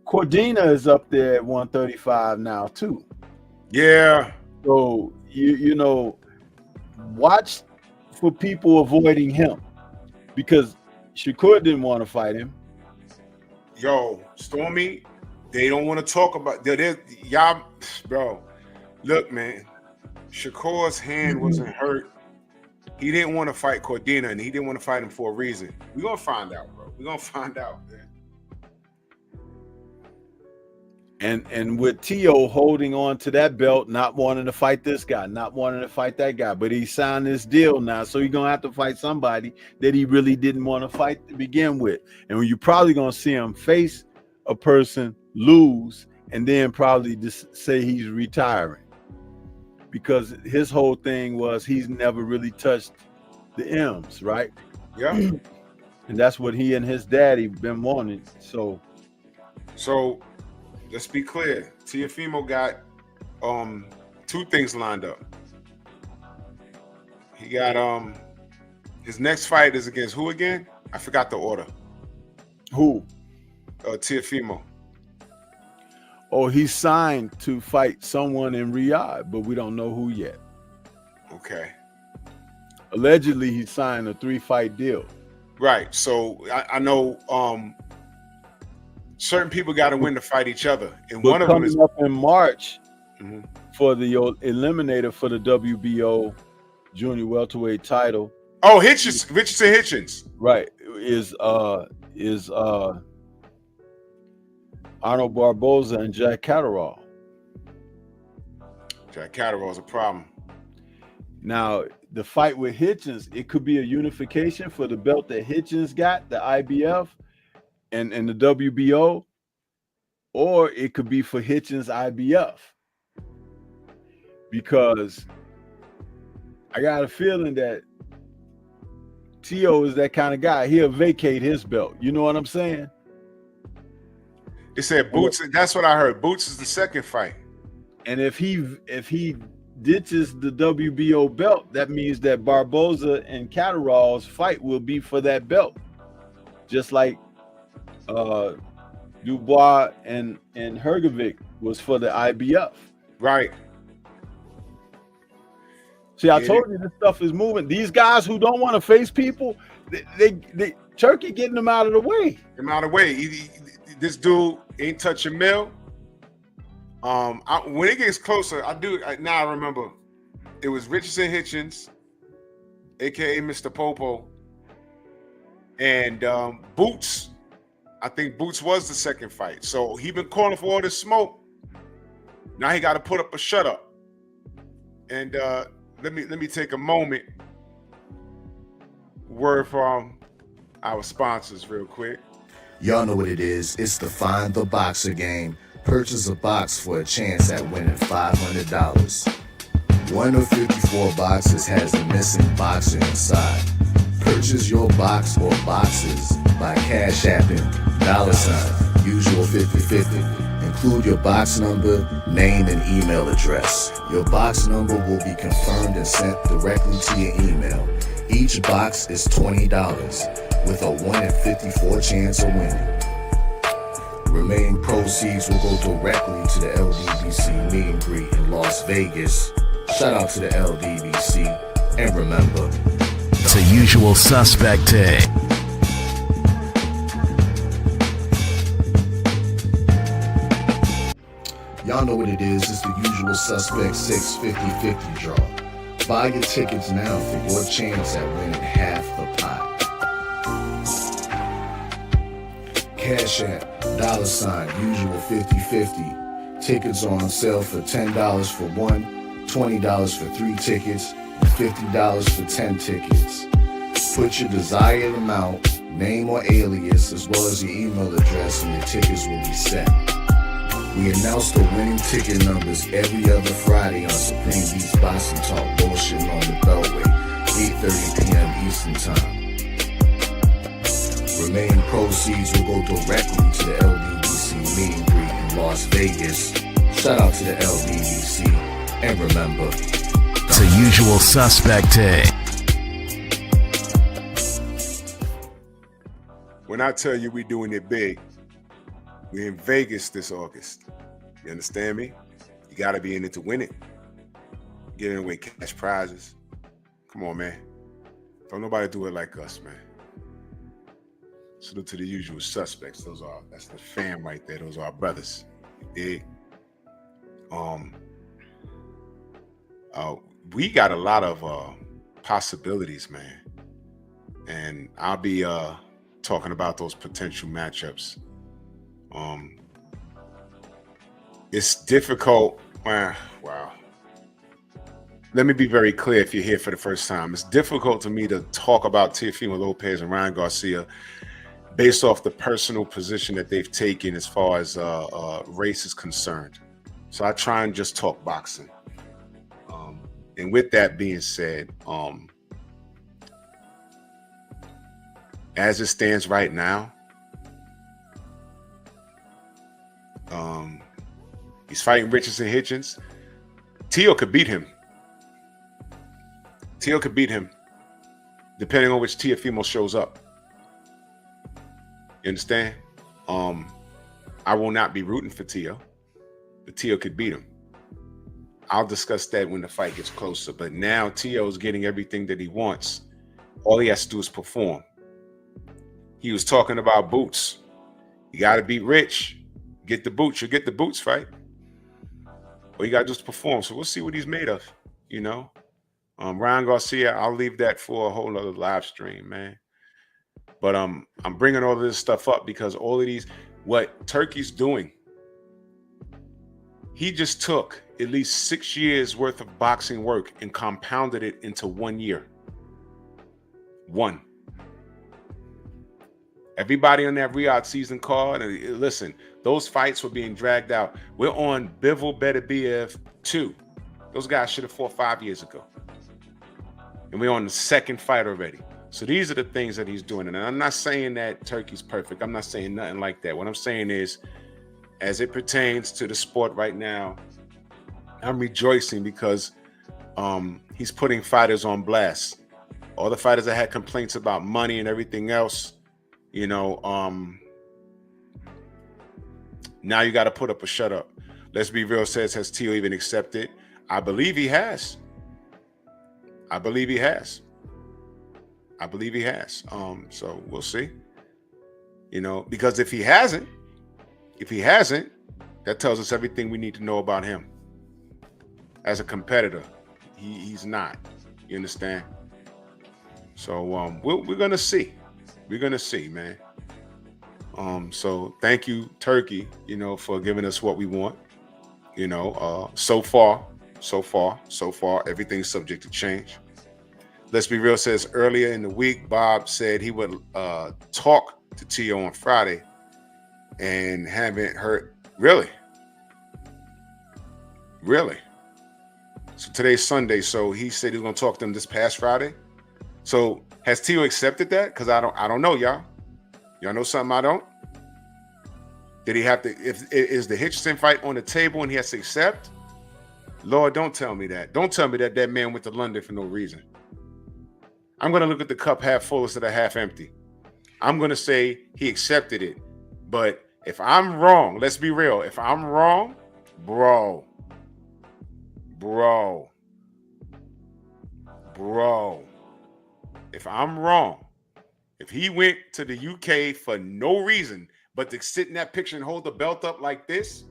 Cordina is up there at 135 now too. Yeah. So you know, watch for people avoiding him, because Shakur didn't want to fight him. Yo, Stormy, they don't want to talk about y'all, bro. Look, man, Shakur's hand wasn't hurt. He didn't want to fight Cordina, and he didn't want to fight him for a reason. We're gonna find out, bro. We're gonna find out, man. And with Tio holding on to that belt, not wanting to fight this guy, not wanting to fight that guy, but he signed this deal now, so he's gonna have to fight somebody that he really didn't want to fight to begin with. And you're probably gonna see him face a person, lose, and then probably just say he's retiring, because his whole thing was he's never really touched the M's, right? Yeah. And that's what he and his daddy been wanting. So let's be clear. Teofimo got two things lined up. He got his next fight is against who again? I forgot the order. who? Teofimo. Oh, he's signed to fight someone in Riyadh, but we don't know who yet. Okay. Allegedly, he signed a 3-fight deal. Right. So I know certain people got to win to fight each other, and But one of them coming is up in March Mhm. for the eliminator for the WBO junior welterweight title, Richardson Hitchens. right, is Arnold Barboza and Jack Catterall. Jack Catterall's a problem. Now, the fight with Hitchens, it could be a unification for the belt that Hitchens got, the IBF, and the WBO, or it could be for Hitchens IBF. Because I got a feeling that T.O. is that kind of guy. He'll vacate his belt. You know what I'm saying? They said Boots. That's what I heard. Boots is the second fight. And if he ditches the WBO belt, that means that Barboza and Catterall's fight will be for that belt, just like Dubois and Hergovic was for the IBF. Right. See, I told you this stuff is moving. These guys who don't want to face people, they Turkey getting them out of the way. Them out of the way. This dude ain't touching Mill. When it gets closer, now I remember it was Richardson Hitchens, aka Mr. Popo, and Boots. I think Boots was the second fight. So he been calling for all this smoke. Now he got to put up a shut up. And let me take a moment. Word from our sponsors real quick. Y'all know what it is. It's the Find the Boxer game. Purchase a box for a chance at winning $500. One of 54 boxes has the missing boxer inside. Purchase your box or boxes by Cash Apping, $, usual 50/50. Include your box number, name, and email address. Your box number will be confirmed and sent directly to your email. Each box is $20 with a 1 in 54 chance of winning. Remaining proceeds will go directly to the LDBC meet and greet in Las Vegas. Shout out to the LDBC. And remember, It's a usual suspect take. y'all know what it is. It's the usual suspect 650-50 draw. Buy your tickets now for your chance at winning half the pot. Cash App, $, usual 50/50. Tickets on sale for $10 for one, $20 for 3 tickets, and $50 for 10 tickets. Put your desired amount, name or alias, as well as your email address, and your tickets will be set. We announce the winning ticket numbers every other Friday on Supreme Beats Boxing Talk Bullshitting on the Beltway, 8:30 p.m. Eastern Time. Remaining proceeds will go directly to the LDBC meet and greet in Las Vegas. Shout out to the LDBC. And remember, It's a usual suspect take. When I tell you we doing it big, we in Vegas this August. You understand me? You got to be in it to win it. Giving away cash prizes. Come on, man. Don't nobody do it like us, man. Salute to the usual suspects. That's the fam right there. Those are our brothers. You dig? We got a lot of possibilities, man. And I'll be talking about those potential matchups. It's difficult. Wow. Let me be very clear if you're here for the first time. It's difficult to me to talk about Teofimo Lopez and Ryan Garcia based off the personal position that they've taken as far as race is concerned. So I try and just talk boxing. And with that being said, as it stands right now, he's fighting Richardson Hitchens. Tio could beat him. Tio could beat him, depending on which Teofimo shows up. You understand? I will not be rooting for Tio, but Tio could beat him. I'll discuss that when the fight gets closer. But now Tio is getting everything that he wants. All he has to do is perform. He was talking about boots. You got to beat Rich. Get the boots. You'll get the boots fight. All you got to do is perform. So we'll see what he's made of, you know. Ryan Garcia, I'll leave that for a whole other live stream, man. But I'm bringing all of this stuff up because all of these, what Turkey's doing, he just took at least 6 years worth of boxing work and compounded it into 1 year. One. Everybody on that Riyadh season card, and listen, those fights were being dragged out. We're on Bivol Beterbiev 2. Those guys should have fought 5 years ago. And we're on the second fight already. So these are the things that he's doing. And I'm not saying that Turkey's perfect. I'm not saying nothing like that. What I'm saying is, as it pertains to the sport right now, I'm rejoicing because he's putting fighters on blast. All the fighters that had complaints about money and everything else, you know, now you got to put up a shut up. Let's Be Real says, has Tio even accepted? I believe he has. I believe he has. I believe he has. So we'll see. You know, because if he hasn't, that tells us everything we need to know about him. As a competitor, he's not. You understand? So we're gonna see. We're gonna see, man. So thank you, Turkey, you know, for giving us what we want. You know, so far, everything's subject to change. Let's Be Real says earlier in the week, Bob said he would talk to Tio on Friday and haven't heard. Really? So today's Sunday. So he said he was going to talk to them this past Friday. So has Tio accepted that? Because I don't know, y'all. Y'all know something I don't? Did he have to, is the Hitchison fight on the table and he has to accept? Lord, don't tell me that. Don't tell me that that man went to London for no reason. I'm going to look at the cup half full instead of half empty. I'm going to say he accepted it. But if I'm wrong, let's be real. If I'm wrong, bro. If I'm wrong, if he went to the UK for no reason but to sit in that picture and hold the belt up like this,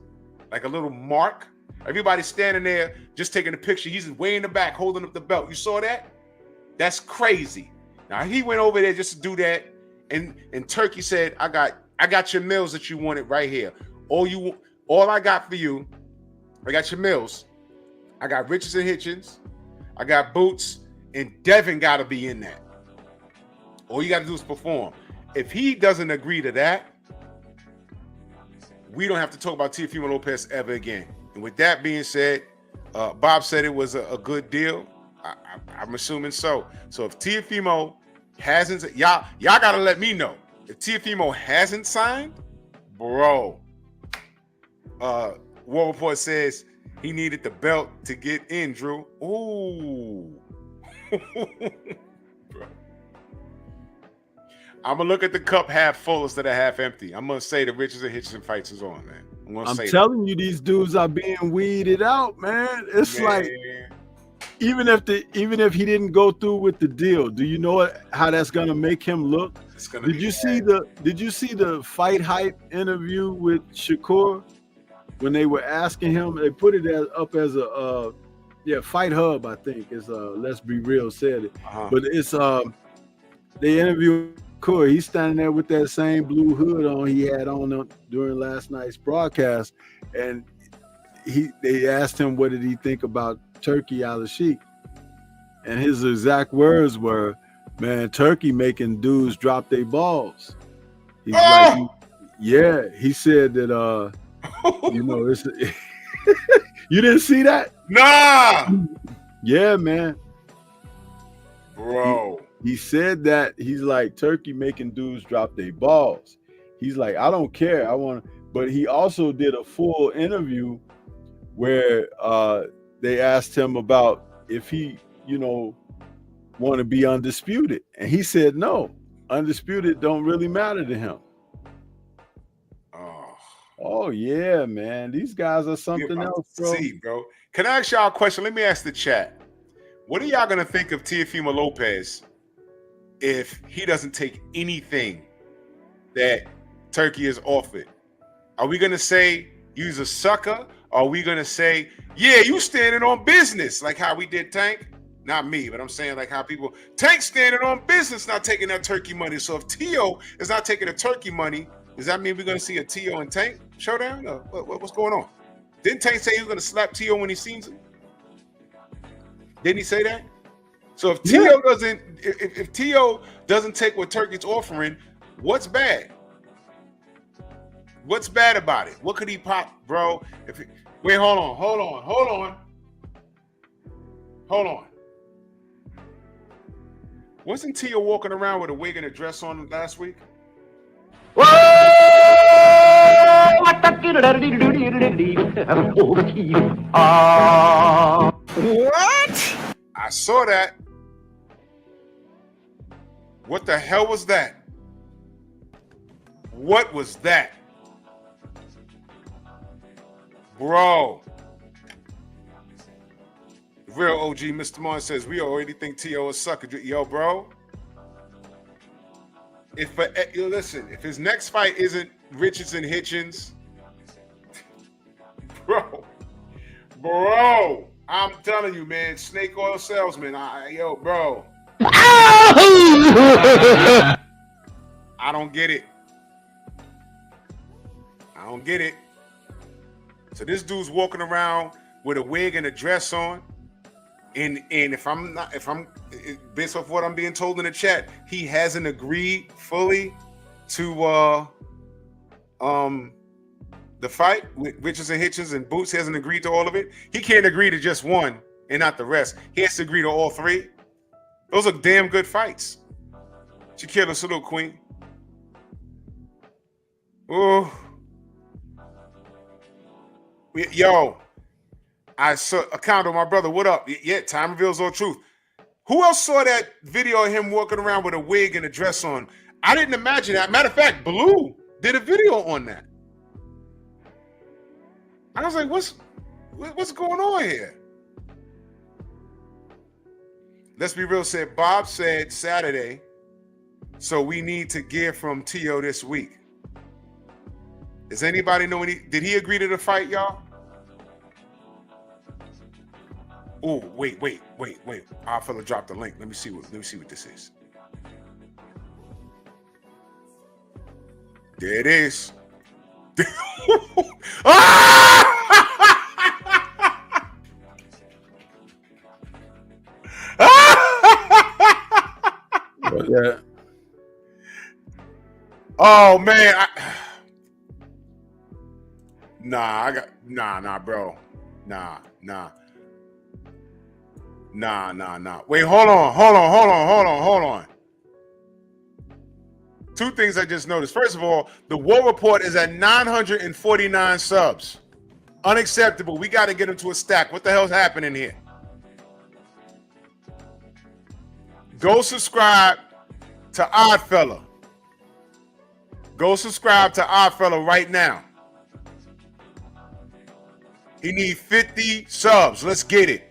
like a little mark, everybody's standing there just taking a picture. He's way in the back holding up the belt. You saw that? That's crazy. Now he went over there just to do that, and Turkey said, I got your meals that you wanted right here. All I got for you, I got your meals. I got Richardson Hitchens, I got Boots, and Devin got to be in that. All you got to do is perform. If he doesn't agree to that, we don't have to talk about Teofimo Lopez ever again. And with that being said, Bob said it was a good deal. I'm assuming so. So if Teofimo hasn't, y'all got to let me know. If Teofimo hasn't signed, bro, War Report says he needed the belt to get in, Drew. Ooh. I'm going to look at the cup half full instead of half empty. I'm going to say the Richardson Hitchison fights is on, man. I'm telling you, these dudes are being weeded out, man. It's like, even if he didn't go through with the deal, do you know how that's going to make him look? Did you see the Fight Hype interview with Shakur when they were asking him? They put it up as a Fight Hub, I think, is Let's Be Real said it. But it's they interviewed Shakur. He's standing there with that same blue hood on he had on during last night's broadcast, and they asked him what did he think about Turkey Al-Sheikh, and his exact words were, "Man, Turkey making dudes drop their balls." He's like, yeah. He said that it's you didn't see that? Nah. Yeah, man. Bro. He said that he's like Turkey making dudes drop their balls. He's like, I don't care. I want to, but he also did a full interview where they asked him about if he, want to be undisputed. And he said no. Undisputed don't really matter to him. Oh yeah, man. These guys are something else, bro. See, bro. Can I ask y'all a question? Let me ask the chat. What are y'all gonna think of Teofimo Lopez if he doesn't take anything that Turkey has offered? Are we gonna say you's a sucker? Or are we gonna say, yeah, you standing on business, like how we did Tank? Not me, but I'm saying like how people Tank standing on business, not taking that Turkey money. So if Tio is not taking the Turkey money, does that mean we're gonna see a Tio and Tank showdown? Or what's going on? Didn't Tank say he was gonna slap Tio when he sees him? Didn't he say that? So if Tio doesn't, if Tio doesn't take what Turkey's offering, what's bad? What's bad about it? What could he pop, bro? Wait, hold on. Wasn't Tio walking around with a wig and a dress on last week? What? I saw that. What the hell was that? What was that? Bro. Real OG Mr. Mon says we already think T.O. is sucker. Yo, bro. Listen, if his next fight isn't Richardson Hitchens, bro, I'm telling you, man, snake oil salesman. Bro. I don't get it. So this dude's walking around with a wig and a dress on. And if I'm based off what I'm being told in the chat, he hasn't agreed fully to the fight with Richardson Hitchens and Boots. He hasn't agreed to all of it. He can't agree to just one and not the rest. He has to agree to all three. Those are damn good fights. Shakira, salute, queen. Oh, yo. I saw Acondo, my brother. What up? Yeah, time reveals all truth. Who else saw that video of him walking around with a wig and a dress on? I didn't imagine that. Matter of fact, Blue did a video on that. I was like, what's going on here? Let's be real. Said Bob said Saturday, so we need to gear from T.O. this week. Does anybody know did he agree to the fight, y'all? Oh, wait. Our fella dropped the link. Let me see what this is. There it is. Yeah. Oh man. Nah, bro. Nah. Wait, hold on. Two things I just noticed. First of all, the War Report is at 949 subs. Unacceptable. We got to get him to a stack. What the hell's happening here? Go subscribe to Oddfella. Go subscribe to Oddfella right now. He needs 50 subs. Let's get it.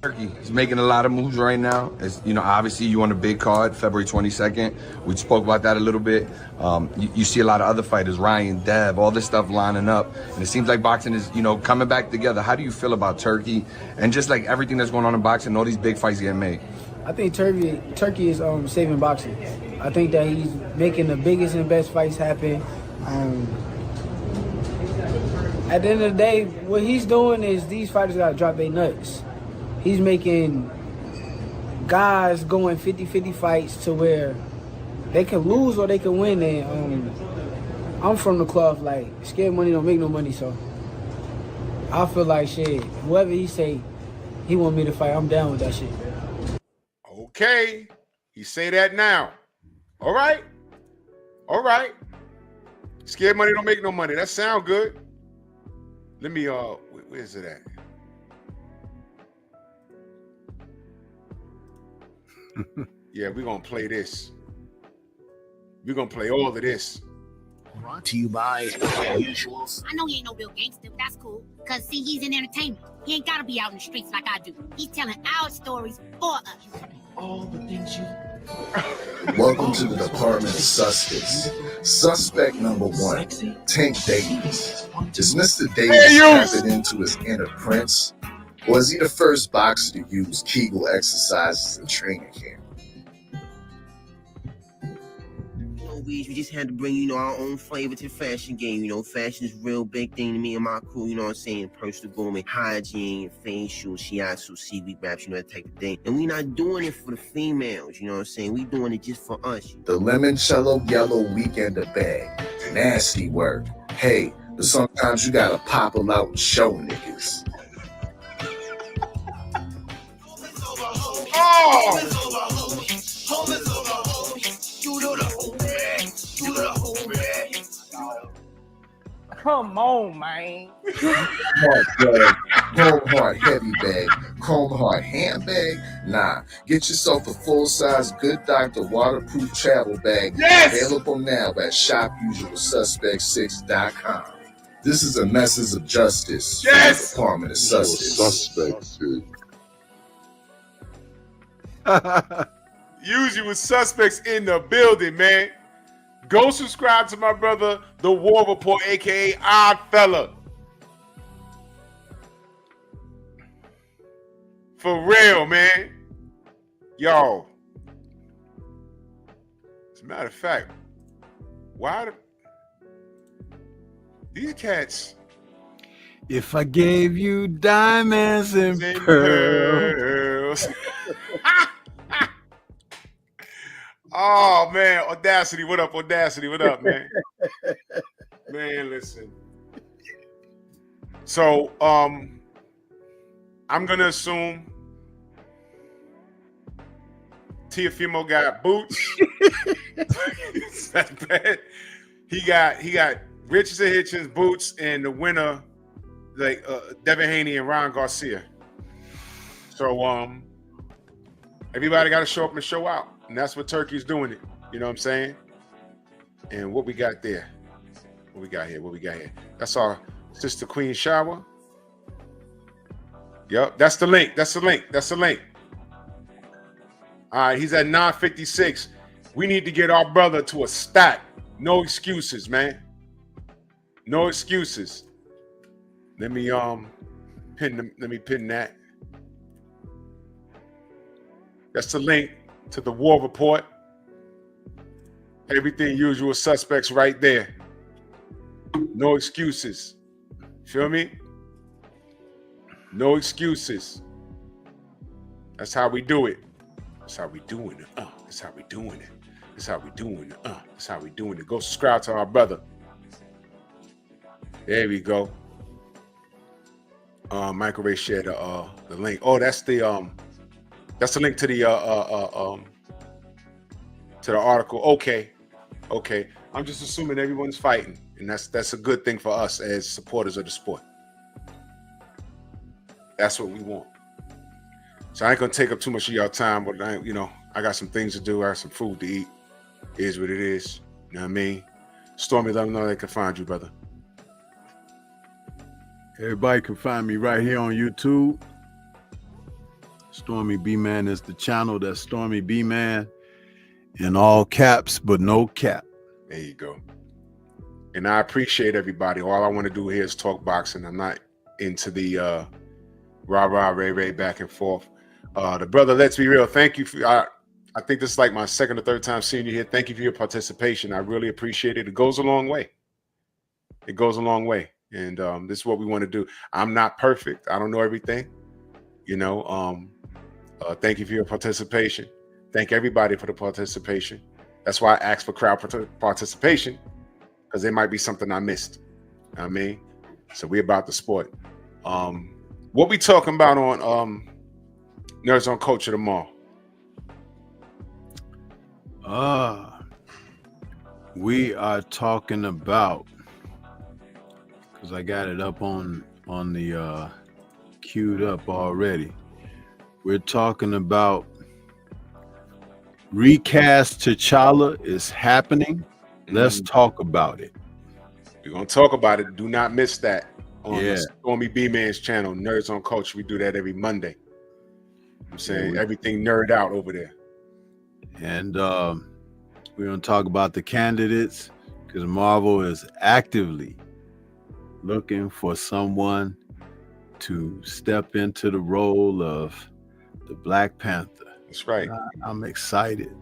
Turkey is making a lot of moves right now. As you know, obviously you on a big card, February 22nd. We spoke about that a little bit. You see a lot of other fighters, Ryan, Dev, all this stuff lining up, and it seems like boxing is, coming back together. How do you feel about Turkey and just like everything that's going on in boxing, all these big fights getting made? I think Turkey is saving boxing. I think that he's making the biggest and best fights happen. At the end of the day, what he's doing is these fighters got to drop their nuts. He's making guys going 50-50 fights to where they can lose or they can win. And I'm from the club, like, scared money don't make no money, so I feel like, shit, whoever he say, he want me to fight, I'm down with that shit. Okay. You say that now. All right. All right. Scared money don't make no money. That sound good. Let me where's it at? Yeah, we're gonna play this. We're gonna play all of this. Brought to you by Usuals. I know he ain't no real gangster, but that's cool. Cause see, he's in entertainment. He ain't gotta be out in the streets like I do. He's telling our stories for us. All the things you. Welcome to the Department of Suspects. Suspect number 1, Tank Davis. Is Mr. Davis tapping into his inner prince? Or is he the first boxer to use Kegel exercises in training camp? We just had to bring, our own flavor to the fashion game. Fashion is a real big thing to me and my crew, what I'm saying? Personal grooming, hygiene, facial, shiatsu, seaweed wraps, that type of thing. And we not doing it for the females, what I'm saying? We doing it just for us. The limoncello yellow weekender bag. Nasty work. Hey, but sometimes you gotta pop them out and show niggas. Come on, man. Heart bag, Chrome Heart heavy bag, Chrome Heart handbag. Nah, get yourself a full-size Good Doctor waterproof travel bag. Available now at shopusualsuspect6.com. This is a message of justice from the Department of Suspects. Usual Suspects in the building, man. Go subscribe to my brother, The War Report, aka Odd Fella. For real, man. Yo. As a matter of fact, why these cats? If I gave you diamonds and pearls. Oh man, Audacity, what up, Audacity, what up, man? Man, listen. So, I'm gonna assume Teofimo got boots. That's bad. He got Richardson Hitchens boots and the winner, like Devin Haney and Ron Garcia. So, everybody got to show up and show out. And that's what Turkey's doing it. You know what I'm saying? And what we got there? What we got here? That's our Sister Queen shower. Yep, that's the link. All right, he's at 956. We need to get our brother to a stack. No excuses, man. No excuses. Let me pin that. That's the link to the War Report. Everything Usual Suspects right there. No excuses. Feel me? No excuses. That's how we do it. That's how we doing it. That's how we doing it. That's how we doing it. That's how we doing it. Go subscribe to our brother. There we go. Michael Ray shared the link. Oh, that's the link to the article. Okay. I'm just assuming everyone's fighting, and that's a good thing for us as supporters of the sport. That's what we want. So I ain't gonna take up too much of y'all time, but I got some things to do. I got some food to eat. It is what it is. You know what I mean? Stormy, let them know they can find you, brother. Everybody can find me right here on YouTube. Stormy B-Man is the channel. That's Stormy B-Man in all caps, but no cap. There you go. And I appreciate everybody. All I want to do here is talk boxing. I'm not into the rah-rah, ray back and forth. The brother, let's be real. Thank you for, I think this is like my second or third time seeing you here. Thank you for your participation. I really appreciate it. It goes a long way. It goes a long way. And this is what we want to do. I'm not perfect. I don't know everything. Thank you for your participation. Thank everybody for the participation. That's why I asked for crowd participation, because there might be something I missed. So we about the sport. What we talking about on Nerds on Culture tomorrow? We are talking about, because I got it up on the queued up already. We're talking about recast T'Challa is happening. Let's talk about it. We're gonna talk about it. Do not miss that on Yeah. the Stormy B Man's channel, Nerds on Culture. We do that every Monday. I'm saying everything nerd out over there. And we're going to talk about the candidates, because Marvel is actively looking for someone to step into the role of the Black Panther. That's right. I'm excited.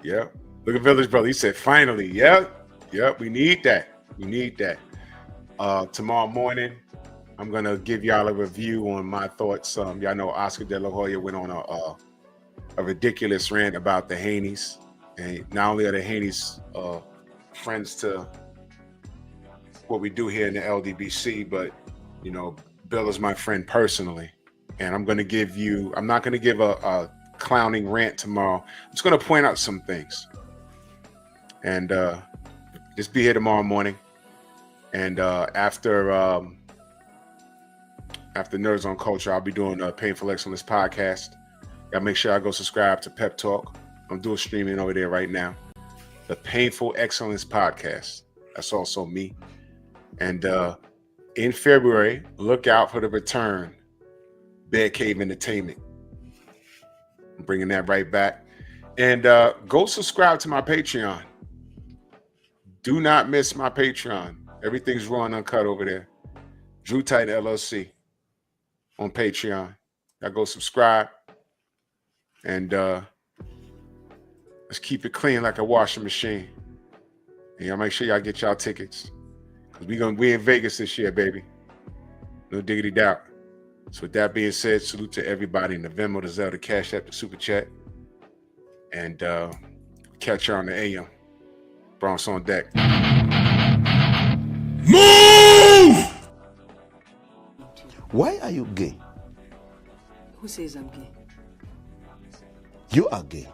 Yep. Look at Village Brother. He said, finally. Yep. We need that. We need that. Tomorrow morning, I'm going to give y'all a review on my thoughts. Y'all know Oscar De La Hoya went on a ridiculous rant about the Haneys. And not only are the Haneys friends to what we do here in the LDBC, but, you know, Bill is my friend personally. And I'm not going to give a clowning rant tomorrow. I'm just going to point out some things. And just be here tomorrow morning. And after Nerds on Culture, I'll be doing a Painful Excellence podcast. Gotta make sure I go subscribe to Pep Talk. I'm doing streaming over there right now. The Painful Excellence podcast. That's also me. And in February, look out for the return. Bear Cave Entertainment. I'm bringing that right back. And go subscribe to my Patreon. Do not miss my Patreon. Everything's raw and uncut over there. Drew Titan LLC on Patreon. Y'all go subscribe. And let's keep it clean like a washing machine. And y'all make sure y'all get y'all tickets. Because we in Vegas this year, baby. No diggity doubt. So with that being said, salute to everybody in the Venmo, the Zelle, the Cash App, the Super Chat. And catch you on the AM. Bronx on deck. Move! Why are you gay? Who says I'm gay? You are gay.